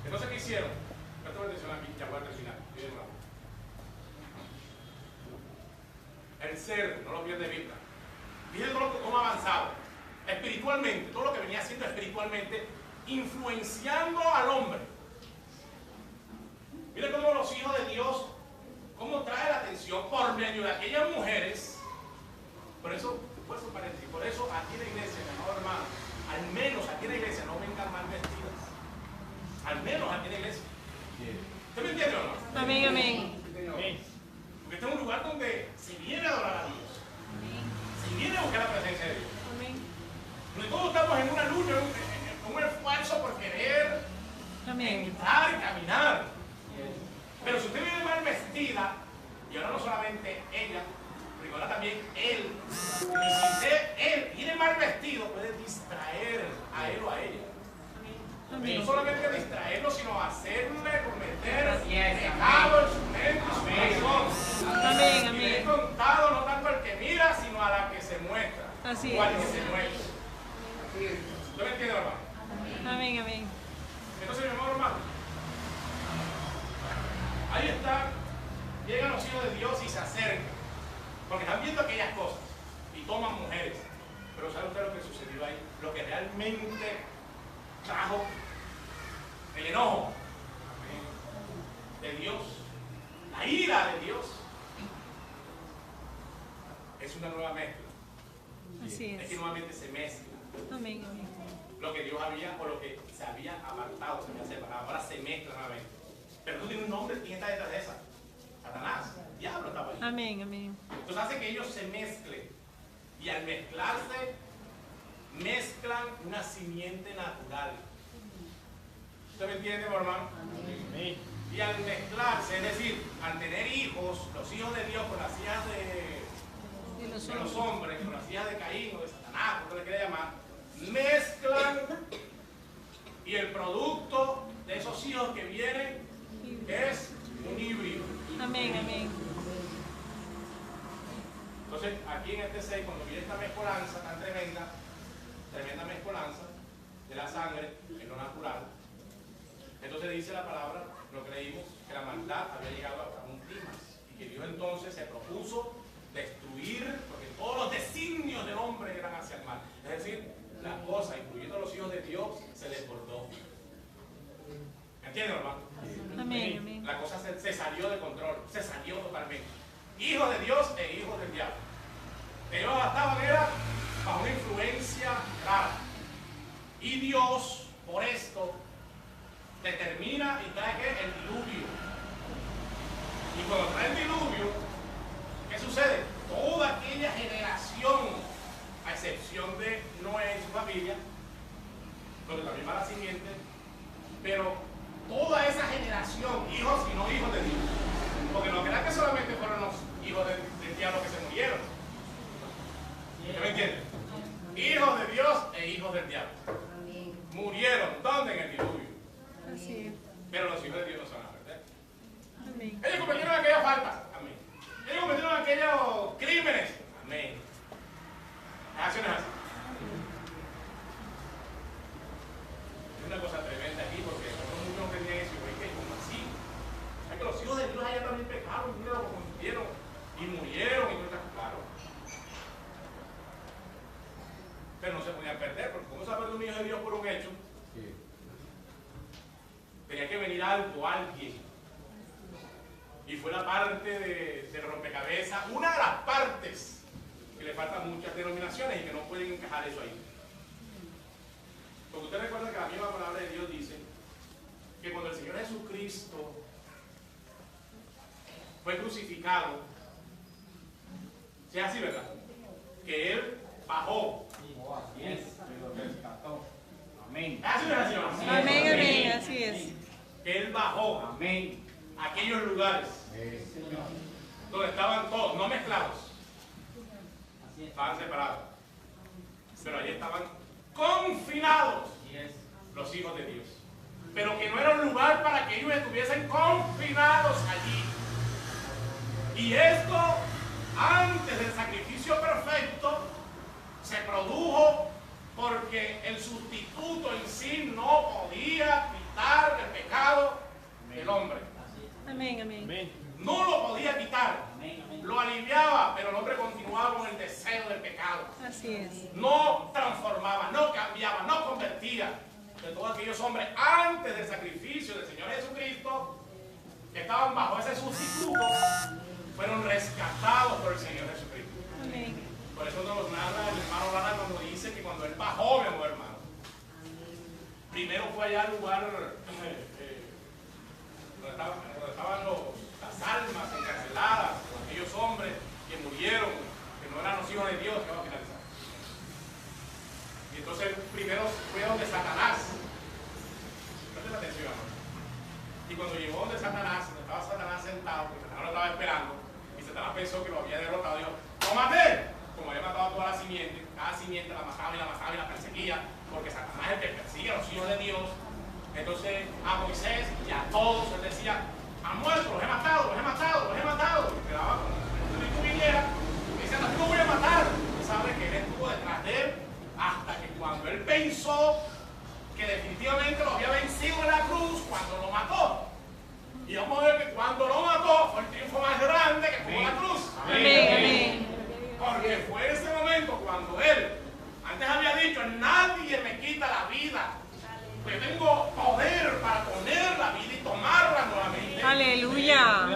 Entonces, ¿qué hicieron? Presta atención aquí, ya voy a terminar. El ser, no lo pierdes de vista. Fíjense cómo ha avanzado. Espiritualmente, todo lo que venía haciendo espiritualmente, influenciando al hombre. Miren cómo los hijos de Dios, cómo trae la atención por medio de aquellas mujeres. Por eso, por eso aquí en la iglesia, mi amado hermano, al menos aquí en la iglesia no vengan mal vestidas. Al menos aquí en la iglesia. ¿Usted me entiende o no? Amén, amén. Porque este es un lugar donde se viene a adorar a Dios. Se viene a buscar la presencia de Dios. Amén. Donde todos estamos en una lucha, en un esfuerzo por querer Amén. entrar y caminar. Pero si usted viene mal vestida, y ahora no solamente ella, pero ahora también él, y si él viene mal vestido, puede distraer a él o a ella. Y no solamente distraerlo, sino hacerle cometer pecado en su mente y su corazón. Amén, Y amén. he contado no tanto al que mira, sino a la que se muestra. Así o al es. que se muestra. ¿Usted me entiende, hermano? Amén, amén. Entonces, mi amor, hermano, ahí está. Llegan los hijos de Dios y se acercan. Porque están viendo aquellas cosas. Y toman mujeres. Pero ¿sabe usted lo que sucedió ahí? Lo que realmente trajo el enojo de Dios, la ira de Dios, es una nueva mezcla. Así Es que es. nuevamente se mezcla Amén, amén. lo que Dios había o lo que se había apartado, se había separado. Ahora se mezcla nuevamente. Pero tú tienes un nombre, ¿quién está detrás de esa? Satanás, el diablo estaba ahí. Amén, amén. Entonces hace que ellos se mezclen. Y al mezclarse, mezclan una simiente natural. ¿Usted me entiende, mi hermano? Amén. Y al mezclarse, es decir, al tener hijos, los hijos de Dios con las hijas de los hombres, con las hijas de Caín o de Satanás, como le quiera llamar, mezclan y el producto de esos hijos que vienen es un híbrido. Amén, amén. Entonces, aquí en este 6, cuando viene esta mezcolanza tan tremenda mezcolanza de la sangre en lo natural, entonces dice la palabra, lo creímos, que la maldad había llegado a un clímax y que Dios entonces se propuso destruir, porque todos los designios del hombre eran hacia el mal. Es decir, la cosa, incluyendo a los hijos de Dios, se desbordó. ¿Me entienden, hermano? Amén, amén. La cosa se salió de control, se salió totalmente. Hijos de Dios e hijos del diablo. Ellos estaban bajo una influencia rara. Y Dios, por esto, determina y trae ¿qué? El diluvio. Y cuando trae el diluvio, ¿qué sucede? Toda aquella generación, a excepción de Noé y su familia, donde también va la simiente, pero toda esa generación, hijos y no hijos de Dios, porque no crean que solamente fueron los hijos del diablo que se murieron. ¿Usted me entiende? Hijos de Dios e hijos del diablo. Murieron, ¿dónde? En el diluvio. Así es. Pero los hijos de Dios no se van a perder. Amén. Ellos cometieron aquellas faltas. Amén. Ellos cometieron aquellos crímenes. Amén. Acciones así. Es una cosa tremenda aquí porque muchos no entendían eso. Y que como así. Es que los hijos de Dios allá también pecaron, mira lo que cometieron. Y murieron y cosas, claro. Pero no se podían perder, porque ¿cómo se va a perder un Tenía que venir algo, alguien. Y fue la parte de rompecabezas, una de las partes que le faltan muchas denominaciones y que no pueden encajar eso ahí. Porque usted recuerda que la misma palabra de Dios dice que cuando el Señor Jesucristo fue crucificado, si es así, ¿verdad? Que Él bajó. Amén. ¿Así no es, Señor? Amén, amén, así es. Que Él bajó Amén. a aquellos lugares donde estaban todos, no mezclados, estaban separados, pero allí estaban confinados los hijos de Dios, pero que no era un lugar para que ellos estuviesen confinados allí. Y esto, antes del sacrificio perfecto, se produjo porque el sustituto en sí no podía quitar el pecado del hombre. Amén, amén. No lo podía quitar, lo aliviaba, pero el hombre continuaba con el deseo del pecado. Así es. No transformaba, no cambiaba, no convertía. De todos aquellos hombres antes del sacrificio del Señor Jesucristo, que estaban bajo ese sustituto, fueron rescatados por el Señor Jesucristo. Amén. Por eso nos narra el hermano Lara cuando dice que cuando él bajó, mi amor hermano, primero fue allá al lugar donde estaban las almas encarceladas, aquellos hombres que murieron, que no eran los hijos de Dios, que va a finalizar. Y entonces primero fue donde Satanás. Presten atención, amor. Y cuando llegó donde Satanás, donde estaba Satanás sentado, porque Satanás lo estaba esperando, y Satanás pensó que lo había derrotado, dijo, ¡lo maté! Como había matado a toda la simiente, cada simiente la mataba y la perseguía, porque Satanás es el que persigue a los hijos de Dios. Entonces a Moisés y a todos él decía, han muerto, los he matado, los he matado, los he matado. Y esperaba cuando el Espíritu viniera, y decía, no, no voy a matar. Y sabe que él estuvo detrás de él hasta que cuando él pensó que definitivamente lo había vencido en la cruz, cuando lo mató. Y vamos a ver que cuando lo mató fue el triunfo más grande que tuvo la cruz. Amén, amén. Porque fue en ese momento cuando él, antes había dicho, nadie me quita la vida. Yo tengo poder para poner la vida y tomarla nuevamente. Aleluya.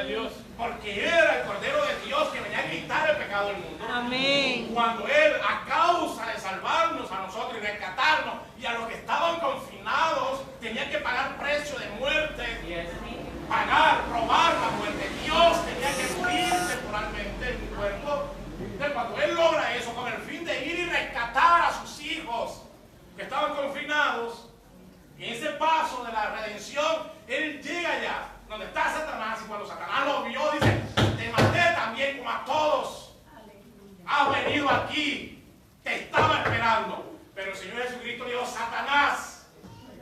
Porque Él era el Cordero de Dios que venía a quitar el pecado del mundo. Amén. Cuando Él, a causa de salvarnos a nosotros y rescatarnos y a los que estaban confinados, tenía que pagar precio de muerte. Pagar, robar la muerte. Dios tenía que morir temporalmente en un cuerpo. Entonces, cuando Él logra eso con el fin de ir y rescatar a sus hijos que estaban confinados, en ese paso de la redención, Él llega allá, donde está Satanás, y cuando Satanás lo vio, dice, te maté también como a todos. Has venido aquí, te estaba esperando. Pero el Señor Jesucristo le dijo, Satanás,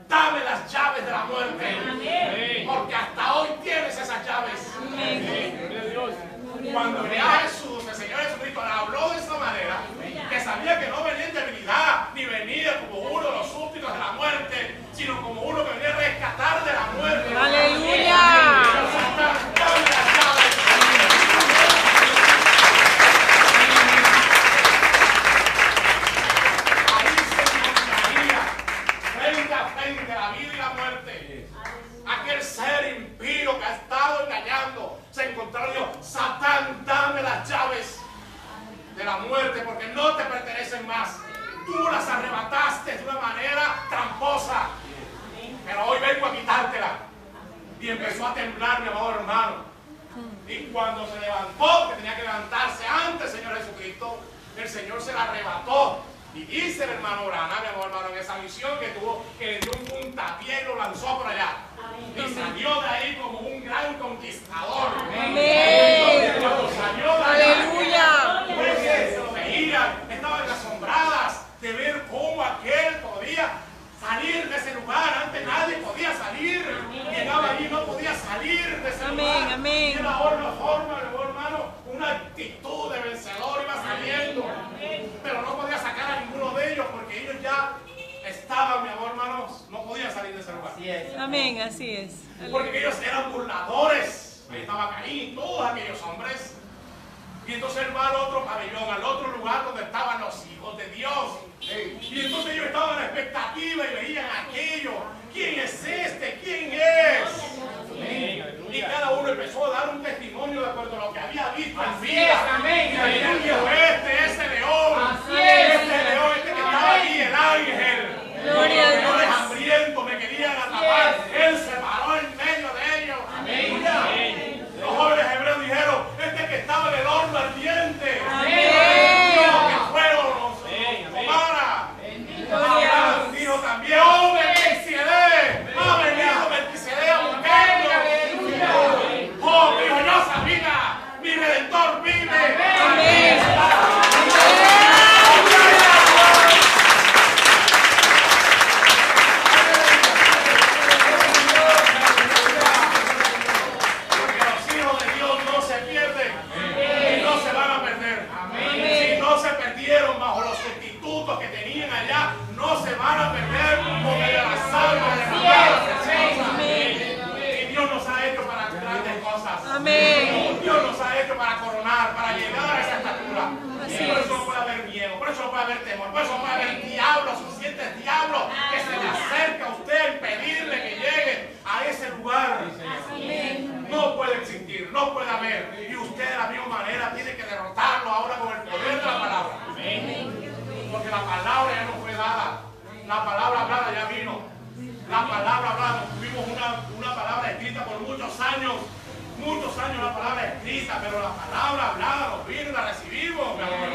dame las llaves de la muerte. Amén. Porque hasta hoy tienes esas llaves. Amén. Cuando ve a Jesús, el Señor Jesucristo le habló de esa manera, que sabía que no venía en debilidad, ni venía como uno de los súbditos de la muerte, sino como uno que venía a rescatar de la muerte. ¡Aleluya! Ahí se encontraría frente a frente la vida y la muerte. Aquel ser impío que ha estado engañando se encontró y dijo, Satán, dame las llaves de la muerte porque no te pertenecen más. Tú las arrebataste de una manera tramposa, pero hoy vengo a quitártela. Y empezó a temblar, mi amado hermano. Y cuando se levantó, que tenía que levantarse antes, Señor Jesucristo, el Señor se la arrebató. Y dice el hermano Brana, mi amado hermano, en esa visión que tuvo, que le dio un puntapié y lo lanzó por allá. Y salió de ahí como un gran conquistador. Amén. Cuando salió de allá, Aleluya. se lo veían, estaban asombradas de ver cómo aquel podía salir de ese lugar. Antes nadie podía salir. Llegaba allí y no podía salir de ese Amén, lugar. amén. Y era ahora una forma, hermano, una actitud de vencedor iba saliendo. Pero no podía sacar a ninguno de ellos porque ellos ya estaban, mi amor, hermanos, no podían salir de ese lugar. Amén, así es. Porque ellos eran burladores. Ahí estaba Caín y todos aquellos hombres. Y entonces él va al otro pabellón, al otro lugar donde estaban los hijos de Dios. Y entonces ellos estaban en expectativa y veían aquello. ¿Quién es este? ¿Quién es? Este, ese león. Este león, este que estaba allí, el ángel. Gloria a Los Dios. leones hambrientos me querían atrapar. Él se paró en medio de ellos. Los jóvenes hebreos dijeron, este que estaba en el horno ardiente. Dijo que fuego nos tomara. Abraham dijo también, oh Melquisedec, ha venido Melquisedec a buscarlo. Oh, mi gloriosa vida, mi Redentor vive. Porque los hijos de Dios no se pierden y no se van a perder. Si no se perdieron bajo los sustitutos que tenían allá, no se van a perder con la sangre de la y Dios nos ha hecho para grandes cosas. Amén. Dios nos ha hecho para coronar, para llegar a esa estatura. Así Por es. eso no puede haber miedo, por eso no puede haber temor, por eso no puede haber diablos, suficientes diablos que se le acerca a usted a impedirle que llegue a ese lugar. No puede existir, no puede haber. Y usted de la misma manera tiene que derrotarlo ahora con el poder de la palabra. Porque la palabra ya no fue dada. La palabra hablada ya vino. La palabra hablada, tuvimos una palabra escrita por muchos años. Muchos años la palabra escrita, pero la palabra hablada nos vino y la recibimos, mi amor.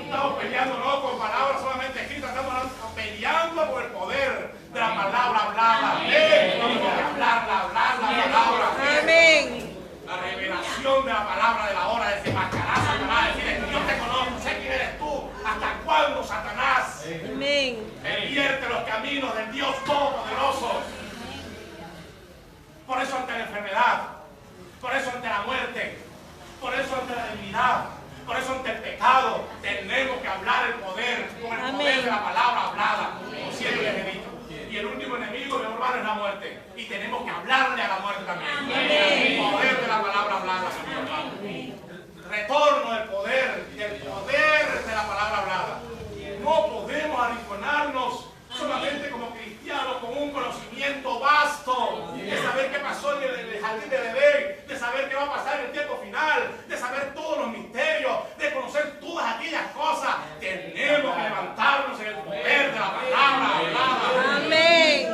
Estamos peleando no con palabras solamente escritas, estamos peleando por el poder de la palabra hablada. Tenemos que hablar la palabra. Amén. La revelación de la palabra de la hora de desenmascarar a Satanás, decirle, yo te conozco, sé quién eres tú, hasta cuándo, Satanás. Amén. Pervierte los caminos del Dios Todopoderoso. Por eso ante la enfermedad, por eso ante la muerte, por eso ante la debilidad, por eso ante el pecado, tenemos que hablar el poder, con el poder de la palabra hablada, como siempre les he dicho. Y el último enemigo, mi hermano, es la muerte. Y tenemos que hablarle a la muerte también. El poder de la palabra hablada, mi hermano. El retorno del poder de la palabra hablada. No podemos arrinconarnos solamente como cristianos con un conocimiento vasto de saber qué pasó en el jardín del Edén, de saber qué va a pasar en el tiempo final, de saber todos los misterios, de conocer todas aquellas cosas. Tenemos que levantarnos en el poder de la palabra hablada. Amén.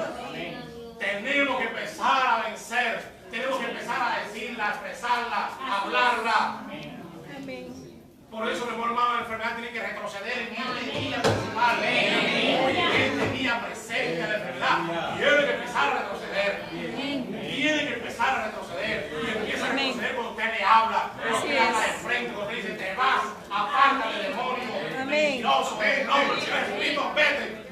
Tenemos que empezar a vencer, tenemos que empezar a decirla, a expresarla, a hablarla. Amén. Por eso, mi hermano, la enfermedad tiene que retroceder en día principal. Él tenía presente la enfermedad. Tiene que empezar a retroceder. Tiene que empezar a retroceder. Y empieza a retroceder cuando usted le habla. Cuando usted habla de frente, cuando usted dice, te vas, apártate, demonio. Mentiroso, ven, no, pero si Jesucristo, vete.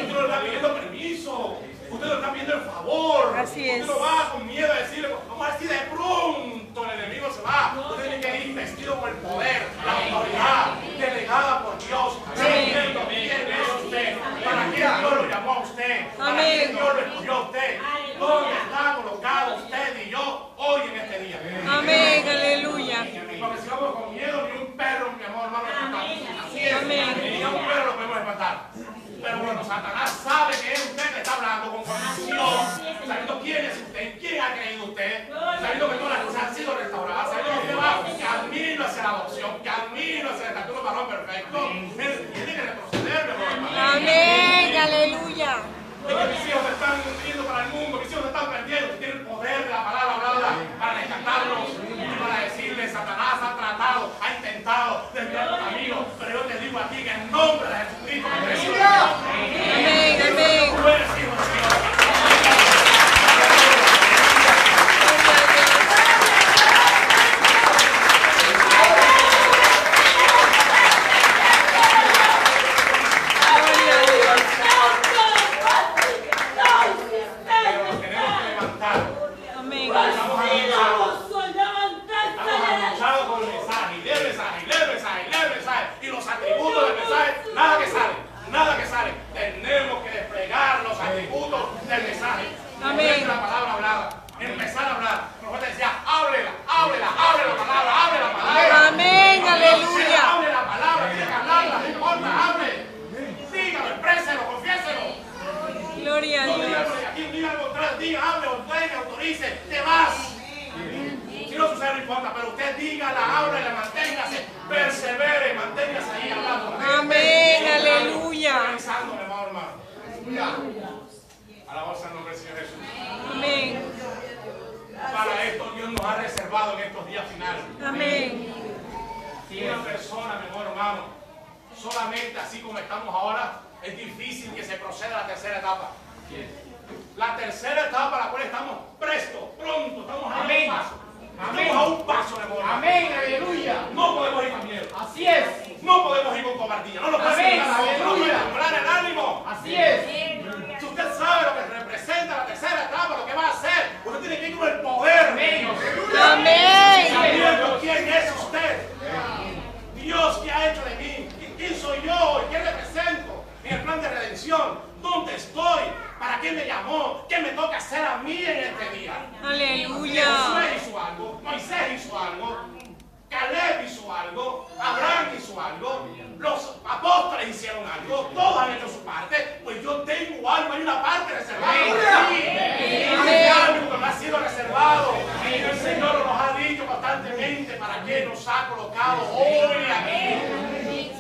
Usted no le está pidiendo permiso. Usted no está pidiendo el favor. Así es. Usted no va con miedo a decirle, vamos a decir de pronto el enemigo se va. Usted tiene que ir investido por el poder, la autoridad delegada por Dios. Sabiendo quién es usted, para qué Dios lo llamó a usted, para qué Dios lo escogió a usted, dónde está colocado usted y yo hoy en este día. Amén. Aleluya. Porque si vamos con miedo, ni un perro, mi amor, hermano, espantamos. Así es. Amén. Ni a un perro lo podemos espantar. Pero cuando Satanás sabe que es usted que está hablando con convicción, sabiendo quién es usted, en quién ha creído usted, sabiendo que todas las cosas han sido restauradas, sabiendo que usted va camino hacia la adopción, camino hacia el estatuto varón perfecto, él tiene que retroceder, mi hermano. Amén. Aleluya. Es que mis hijos se están yendo para el mundo, mis hijos se están perdiendo. Usted tiene el poder de la palabra hablada para rescatarlos y para decirles, Satanás ha tratado, ha intentado desviar tu camino, pero yo te digo a ti que en nombre de Jesucristo, Amén. Amén. tú eres hijo de Dios. no sucede, no importa, pero usted dígala, habla y la manténgase, persevere, manténgase ahí hablando. Amén, aleluya. Pensando, mi amado hermano. Alabado sea el nombre del Señor Jesús. Amén. Para esto Dios nos ha reservado en estos días finales. Amén. Una persona, mi amor hermano, solamente así como estamos ahora, es difícil que se proceda a la tercera etapa. La tercera etapa a la cual estamos pronto, estamos a un paso. Estamos a un paso, mi amor. Amén, aleluya. No podemos ir con miedo. Así es. No podemos ir con cobardía. No lo podemos Amén, ir con la voz, no aleluya. podemos comprar el ánimo. Así es. Si usted sabe lo que representa la tercera etapa, lo que va a hacer, usted tiene que ir con el poder. Amén. Amén. Sabiendo quién es usted. Dios, ¿qué ha hecho de mí? ¿Quién soy yo? ¿Qué represento? En el plan de redención, ¿dónde estoy? ¿Para qué me llamó? ¿Qué me toca hacer a mí en este día? Aleluya. Josué hizo algo, Moisés hizo algo, Caleb hizo algo, Abraham hizo algo, los apóstoles hicieron algo, todos han hecho su parte, pues yo tengo algo, hay una parte reservada para mí. Hay algo que me ha sido reservado. Y el Señor nos ha dicho constantemente para qué nos ha colocado hoy aquí.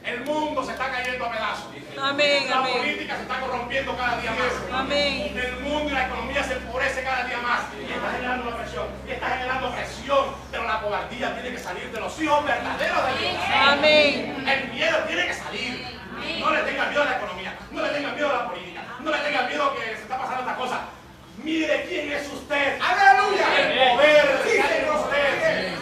El mundo se está cayendo a pedazos. Amén, La amén. política se está corrompiendo cada día más. Amén. El mundo y la economía se empobrece cada día más. Y está generando la presión. Y está generando presión. Pero la cobardía tiene que salir de los hijos verdaderos de Dios. Amén. El miedo tiene que salir. No le tengan miedo a la economía. No le tengan miedo a la política. No le tengan miedo a que se está pasando esta cosa. Mire quién es usted. ¡Aleluya! El poder que hay en usted.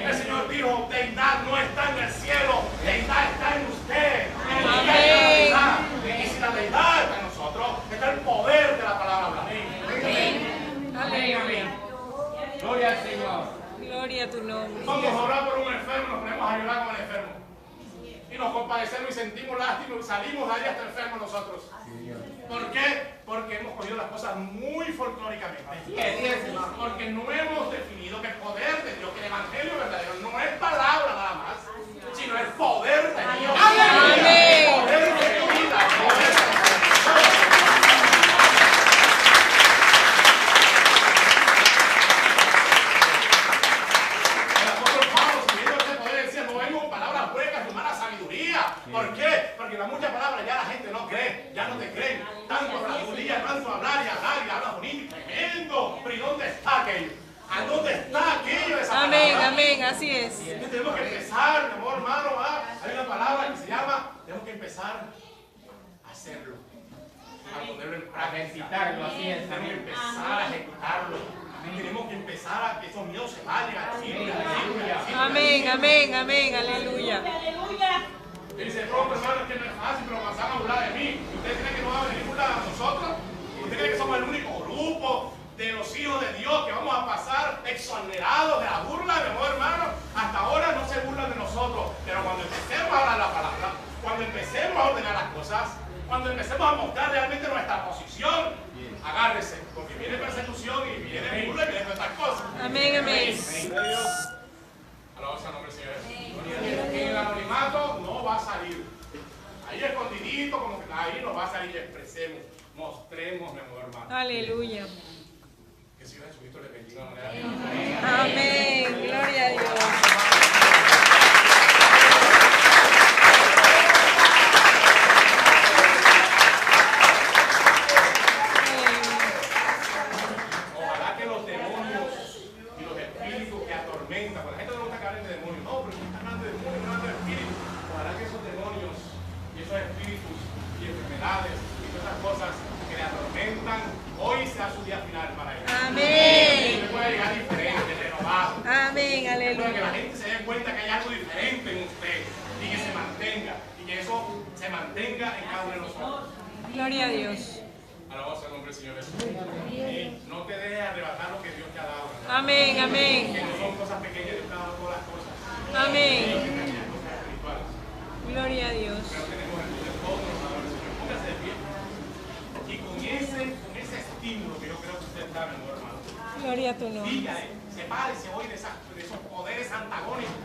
El Señor dijo, deidad no está en el cielo, deidad está en usted. Amén. Y si la deidad está en nosotros, está el poder de la palabra. Amén, amén. Gloria al Señor. Gloria a tu nombre. Vamos a orar por un enfermo, nos ponemos a llorar con el enfermo. Y nos compadecemos y sentimos lástima y salimos de ahí hasta enfermos nosotros. ¿Por qué? Porque hemos cogido las cosas muy folclóricamente. Porque no hemos definido que el poder de Dios, que el evangelio verdadero no es palabra nada más, sino el poder de Dios. Amén. El poder de tu vida, el poder de el apóstol Pablo, siguiendo ese poder, decía, no vengo con palabras huecas y humana sabiduría. ¿Por qué? Porque la mucha palabra ya la gente no cree, ya no te creen. Tanto habladuría, tanto hablar y habla bonito y tremendo. Pero ¿y dónde está aquello? ¿A dónde está aquello de esa palabra? Amén, amén, así es. Entonces tenemos que empezar, mi amor, hermano, hay una palabra que se llama, tenemos que empezar a hacerlo, a ponerlo en A práctica. ejercitarlo, así es. Tenemos que empezar a ejecutarlo. Tenemos que empezar a que esos miedos se vayan a decirle. Amén, amén, amén, aleluya. Y dice, pronto hermano, es que no es fácil, pero vas a burlar de mí. ¿Usted cree que no va a venir burlar a nosotros? ¿Usted cree que somos el único grupo de los hijos de Dios que vamos a pasar exonerados de la burla, mi amor hermano? Hasta ahora no se burlan de nosotros, pero cuando empecemos a hablar la palabra, cuando empecemos a ordenar las cosas, cuando empecemos a mostrar realmente nuestra posición, agárrese, porque viene persecución y viene burla y viene todas estas cosas. Amén, amén. Alabado sea el nombre del Señor Jesús. En el anonimato no va a salir. Ahí escondidito, como que ahí no va a salir. Expresemos, mostremos, mi amor hermano. Aleluya. Que el Señor Jesucristo le bendiga de manera. Amén. Gloria a Dios. Ojalá que los demonios y los espíritus que atormentan, porque la gente no gusta que hablen de demonios, no, pero están hablando de demonios, no hablan de espíritus. Ojalá que esos demonios y esos espíritus y enfermedades y todas esas cosas que le atormentan, hoy sea su día final para ellos. Amén. Usted puede llegar diferente, renovado. Amén, Para que la aleluya. gente se dé cuenta que hay algo diferente en usted y que se mantenga, y que eso se mantenga en cada uno de nosotros. Gloria a Dios. Alabado sea el nombre del Señor Jesús. No te dejes arrebatar lo que Dios te ha dado. Amén, amén. Que no son cosas pequeñas, Dios te ha dado todas las cosas. Amén. Hay cosas espirituales. Gloria a Dios. Pero tenemos el de todos los amadores del Señor. Póngase de pie. Y con ese estímulo que yo creo que usted está, mi amor hermano, Gloria a tu nombre. dígale, sepárese hoy de esos poderes antagónicos.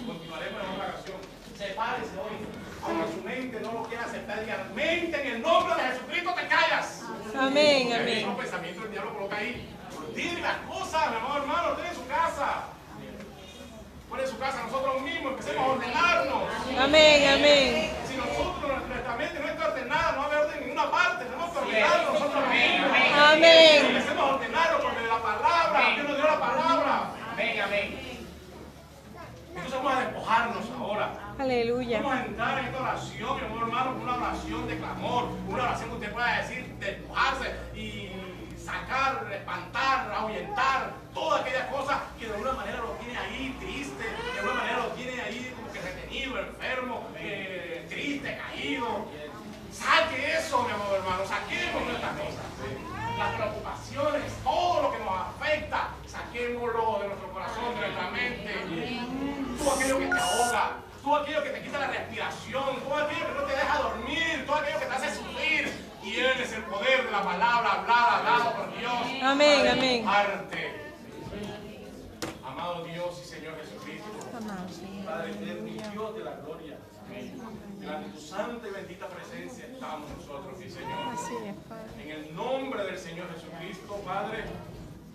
Continuaremos en otra ocasión. Sepárese hoy. Aunque su mente no lo quiera aceptar, diga, mente, en el nombre de Jesucristo te callas. Amén, Porque amén. esos pensamientos el diablo coloca ahí. Ordene las cosas, mi amor, hermano, ordene su casa. Ordene su casa nosotros mismos, empecemos a ordenarnos. Amén, amén. Si nosotros, nuestra mente no está ordenada, no va a haber orden en ninguna parte, tenemos que ordenarnos nosotros mismos. Amén. Empecemos a ordenarnos por la palabra, Dios nos dio la palabra. Amén, amén. Entonces vamos a despojarnos ahora. Aleluya. Vamos a entrar en esta oración, mi amor hermano, una oración de clamor, una oración que usted pueda decir, despojarse y sacar, espantar, ahuyentar, todas aquellas cosas que de alguna manera lo tiene ahí triste, de alguna manera lo tiene ahí como que retenido, enfermo, triste, caído. Saque eso, mi amor hermano, saquemos nuestras cosas. Las preocupaciones, todo lo que nos afecta, saquémoslo de nuestro corazón, de nuestra mente. Todo aquello que te ahoga, todo aquello que te quita la respiración, todo aquello que no te deja dormir, todo aquello que te hace sufrir. Tienes el poder de la palabra hablada, dado por Dios. Amén, para amén. despojarte. Amado Dios y Señor Jesucristo, Amado Señor. Padre eterno y Dios de la gloria. Delante de tu santa y bendita presencia estamos nosotros, mi Señor. Así es, Padre. En el nombre del Señor Jesucristo, Padre,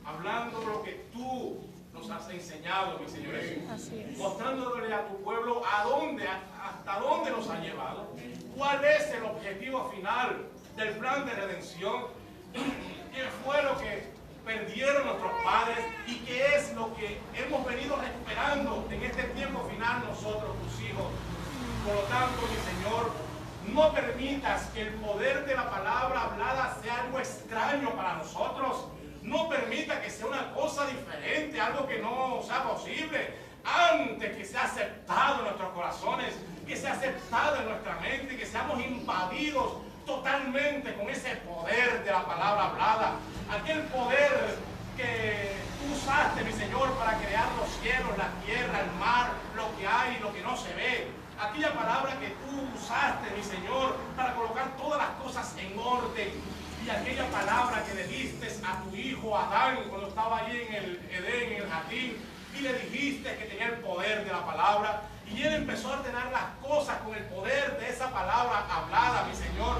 hablando lo que tú nos has enseñado, mi Señor Jesús. Así es. Mostrándole a tu pueblo hasta dónde nos ha llevado. ¿Cuál es el objetivo final del plan de redención? ¿Qué fue lo que perdieron nuestros padres? ¿Y qué es lo que hemos venido recuperando en este tiempo final nosotros, tus hijos? Por lo tanto, mi Señor, no permitas que el poder de la palabra hablada sea algo extraño para nosotros. No permita que sea una cosa diferente, algo que no sea posible. Antes que sea aceptado en nuestros corazones, que sea aceptado en nuestra mente, que seamos invadidos totalmente con ese poder de la palabra hablada. Aquel poder que tú usaste, mi Señor, para crear los cielos, la tierra, el mar, lo que hay y lo que no se ve. Aquella palabra que tú usaste, mi Señor, para colocar todas las cosas en orden. Y aquella palabra que le diste a tu hijo Adán cuando estaba ahí en el Edén, en el jardín, y le dijiste que tenía el poder de la palabra. Y él empezó a ordenar las cosas con el poder de esa palabra hablada, mi Señor.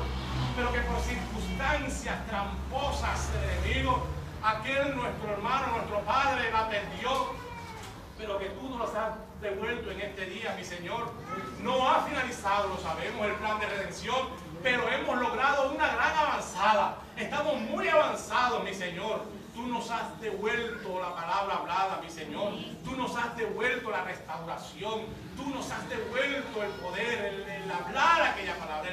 Pero que por circunstancias tramposas del enemigo, aquel nuestro hermano, nuestro padre, la perdió. Pero que tú nos has devuelto en este día, mi Señor. No ha finalizado, lo sabemos, el plan de redención, pero hemos logrado una gran avanzada. Estamos muy avanzados, mi Señor. Tú nos has devuelto la palabra hablada, mi Señor. Tú nos has devuelto la restauración. Tú nos has devuelto el poder, el hablar aquella palabra.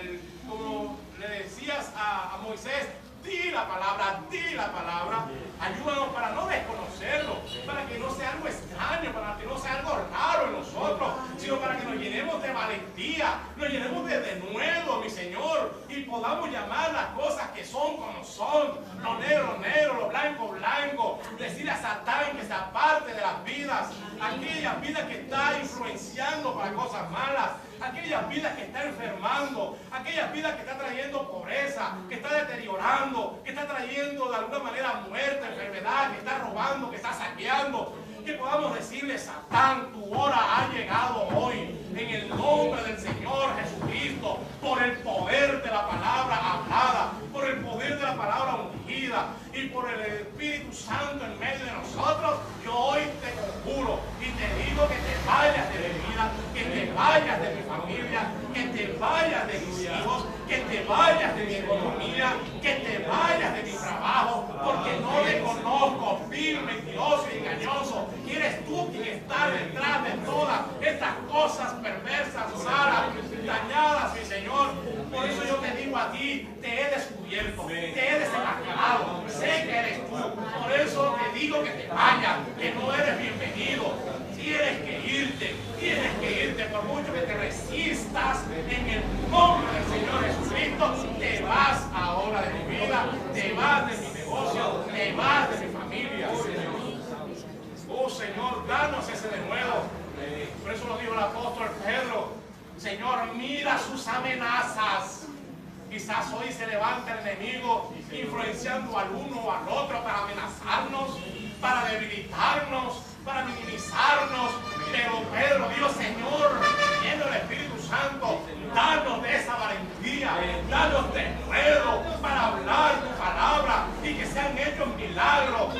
Como le decías a Moisés, di la palabra, di la palabra. Ayúdanos para no desconocerlo, para que no sea algo extraño, para que no sea algo raro en nosotros, sino para que nos llenemos de valentía, nos llenemos de denuedo, mi Señor, y podamos llamar las cosas que son como son, lo negro, negro, lo blanco, blanco, decirle a Satán que se aparte de las vidas, aquellas vidas que está influenciando para cosas malas, aquellas vidas que está enfermando, aquellas vidas que está trayendo pobreza, que está deteriorando, que está trayendo de alguna manera muerte, enfermedad, que está robando, que está saqueando. Que podamos decirle, Satán, tu hora ha llegado hoy, en el nombre del Señor Jesucristo, por el poder de la palabra hablada, por el poder de la palabra ungida y por el Espíritu Santo en medio de nosotros. Yo hoy te conjuro y te digo que te vayas de mi vida, que te vayas de mi familia, que te vayas de mis hijos, que te vayas de mi economía, que te vayas de mi trabajo, porque no le conozco, vil, mentiroso y engañoso. Y eres tú quien está detrás de todas estas cosas perversas, malas, dañadas, mi Señor. Por eso yo te digo a ti, te he descubierto, te he desenmascarado, sé que eres tú. Por eso te digo que te vayas, que no eres bienvenido. Tienes que irte, por mucho que te resistas, en el nombre del Señor Jesucristo. Te vas ahora de mi vida, te vas de mi negocio, te vas de mi familia. Oh Señor, danos ese denuedo. Por eso lo dijo el apóstol Pedro. Señor, mira sus amenazas. Quizás hoy se levanta el enemigo influenciando al uno o al otro para amenazarnos, para debilitarnos, para minimizarnos. Pero Pedro dijo, Señor, lleno del Espíritu Santo, danos de esa valentía, danos de nuevo para hablar tu palabra y que sean hechos milagros,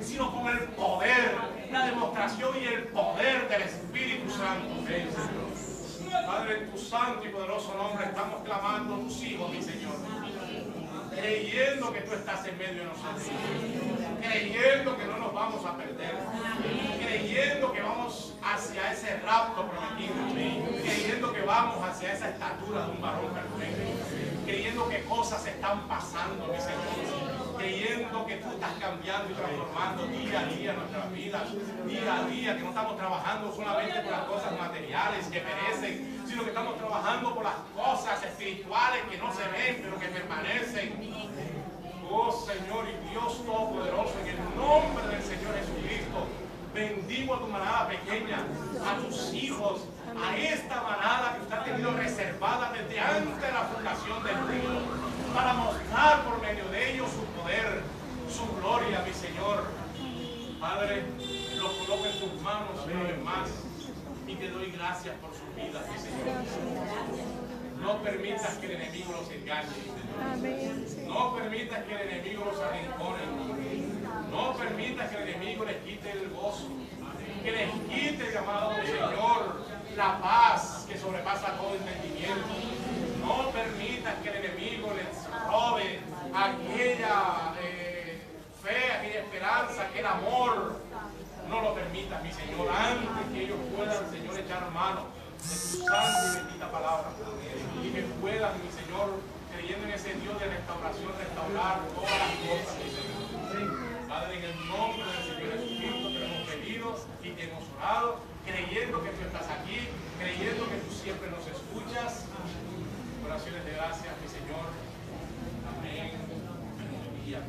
sino con el poder, la demostración y el poder del Espíritu Santo. Ven, Señor. Padre, en tu santo y poderoso nombre estamos clamando a tus hijos, mi Señor, creyendo que tú estás en medio de nosotros, creyendo que no nos vamos a perder, creyendo que vamos hacia ese rapto prometido, creyendo que vamos hacia esa estatura de un varón perfecto, creyendo que cosas están pasando, mi Señor, creyendo que tú estás cambiando y transformando día a día nuestras vidas, día a día, que no estamos trabajando solamente por las cosas materiales que perecen, sino que estamos trabajando por las cosas espirituales que no se ven, pero que permanecen. Oh Señor y Dios Todopoderoso, en el nombre del Señor Jesucristo, bendigo a tu manada pequeña, a tus hijos, a esta manada que usted ha tenido reservada desde antes de la fundación del mundo, para mostrar por medio de ellos su poder, su gloria, mi Señor. Padre, lo coloco en tus manos una vez más y te doy gracias por sus vidas, mi Señor. No permitas que el enemigo los engañe, Señor. No permitas que el enemigo los arrincone. No permitas que el enemigo les quite el gozo, que les quite, amado Señor, la paz que sobrepasa todo entendimiento. No permitas que el enemigo les robe aquella fe, aquella esperanza, aquel amor. No lo permitas, mi Señor, antes que ellos puedan, Señor, echar mano de tu santa y bendita palabra, y que puedan, mi Señor, creyendo en ese Dios de restauración, restaurar todas las cosas, mi Señor. Padre, en el nombre del Señor Jesucristo te hemos pedido y te hemos orado, creyendo que tú estás aquí, creyendo que tú siempre nos escuchas. Oraciones de gracias, mi Señor. Amén. Aleluya.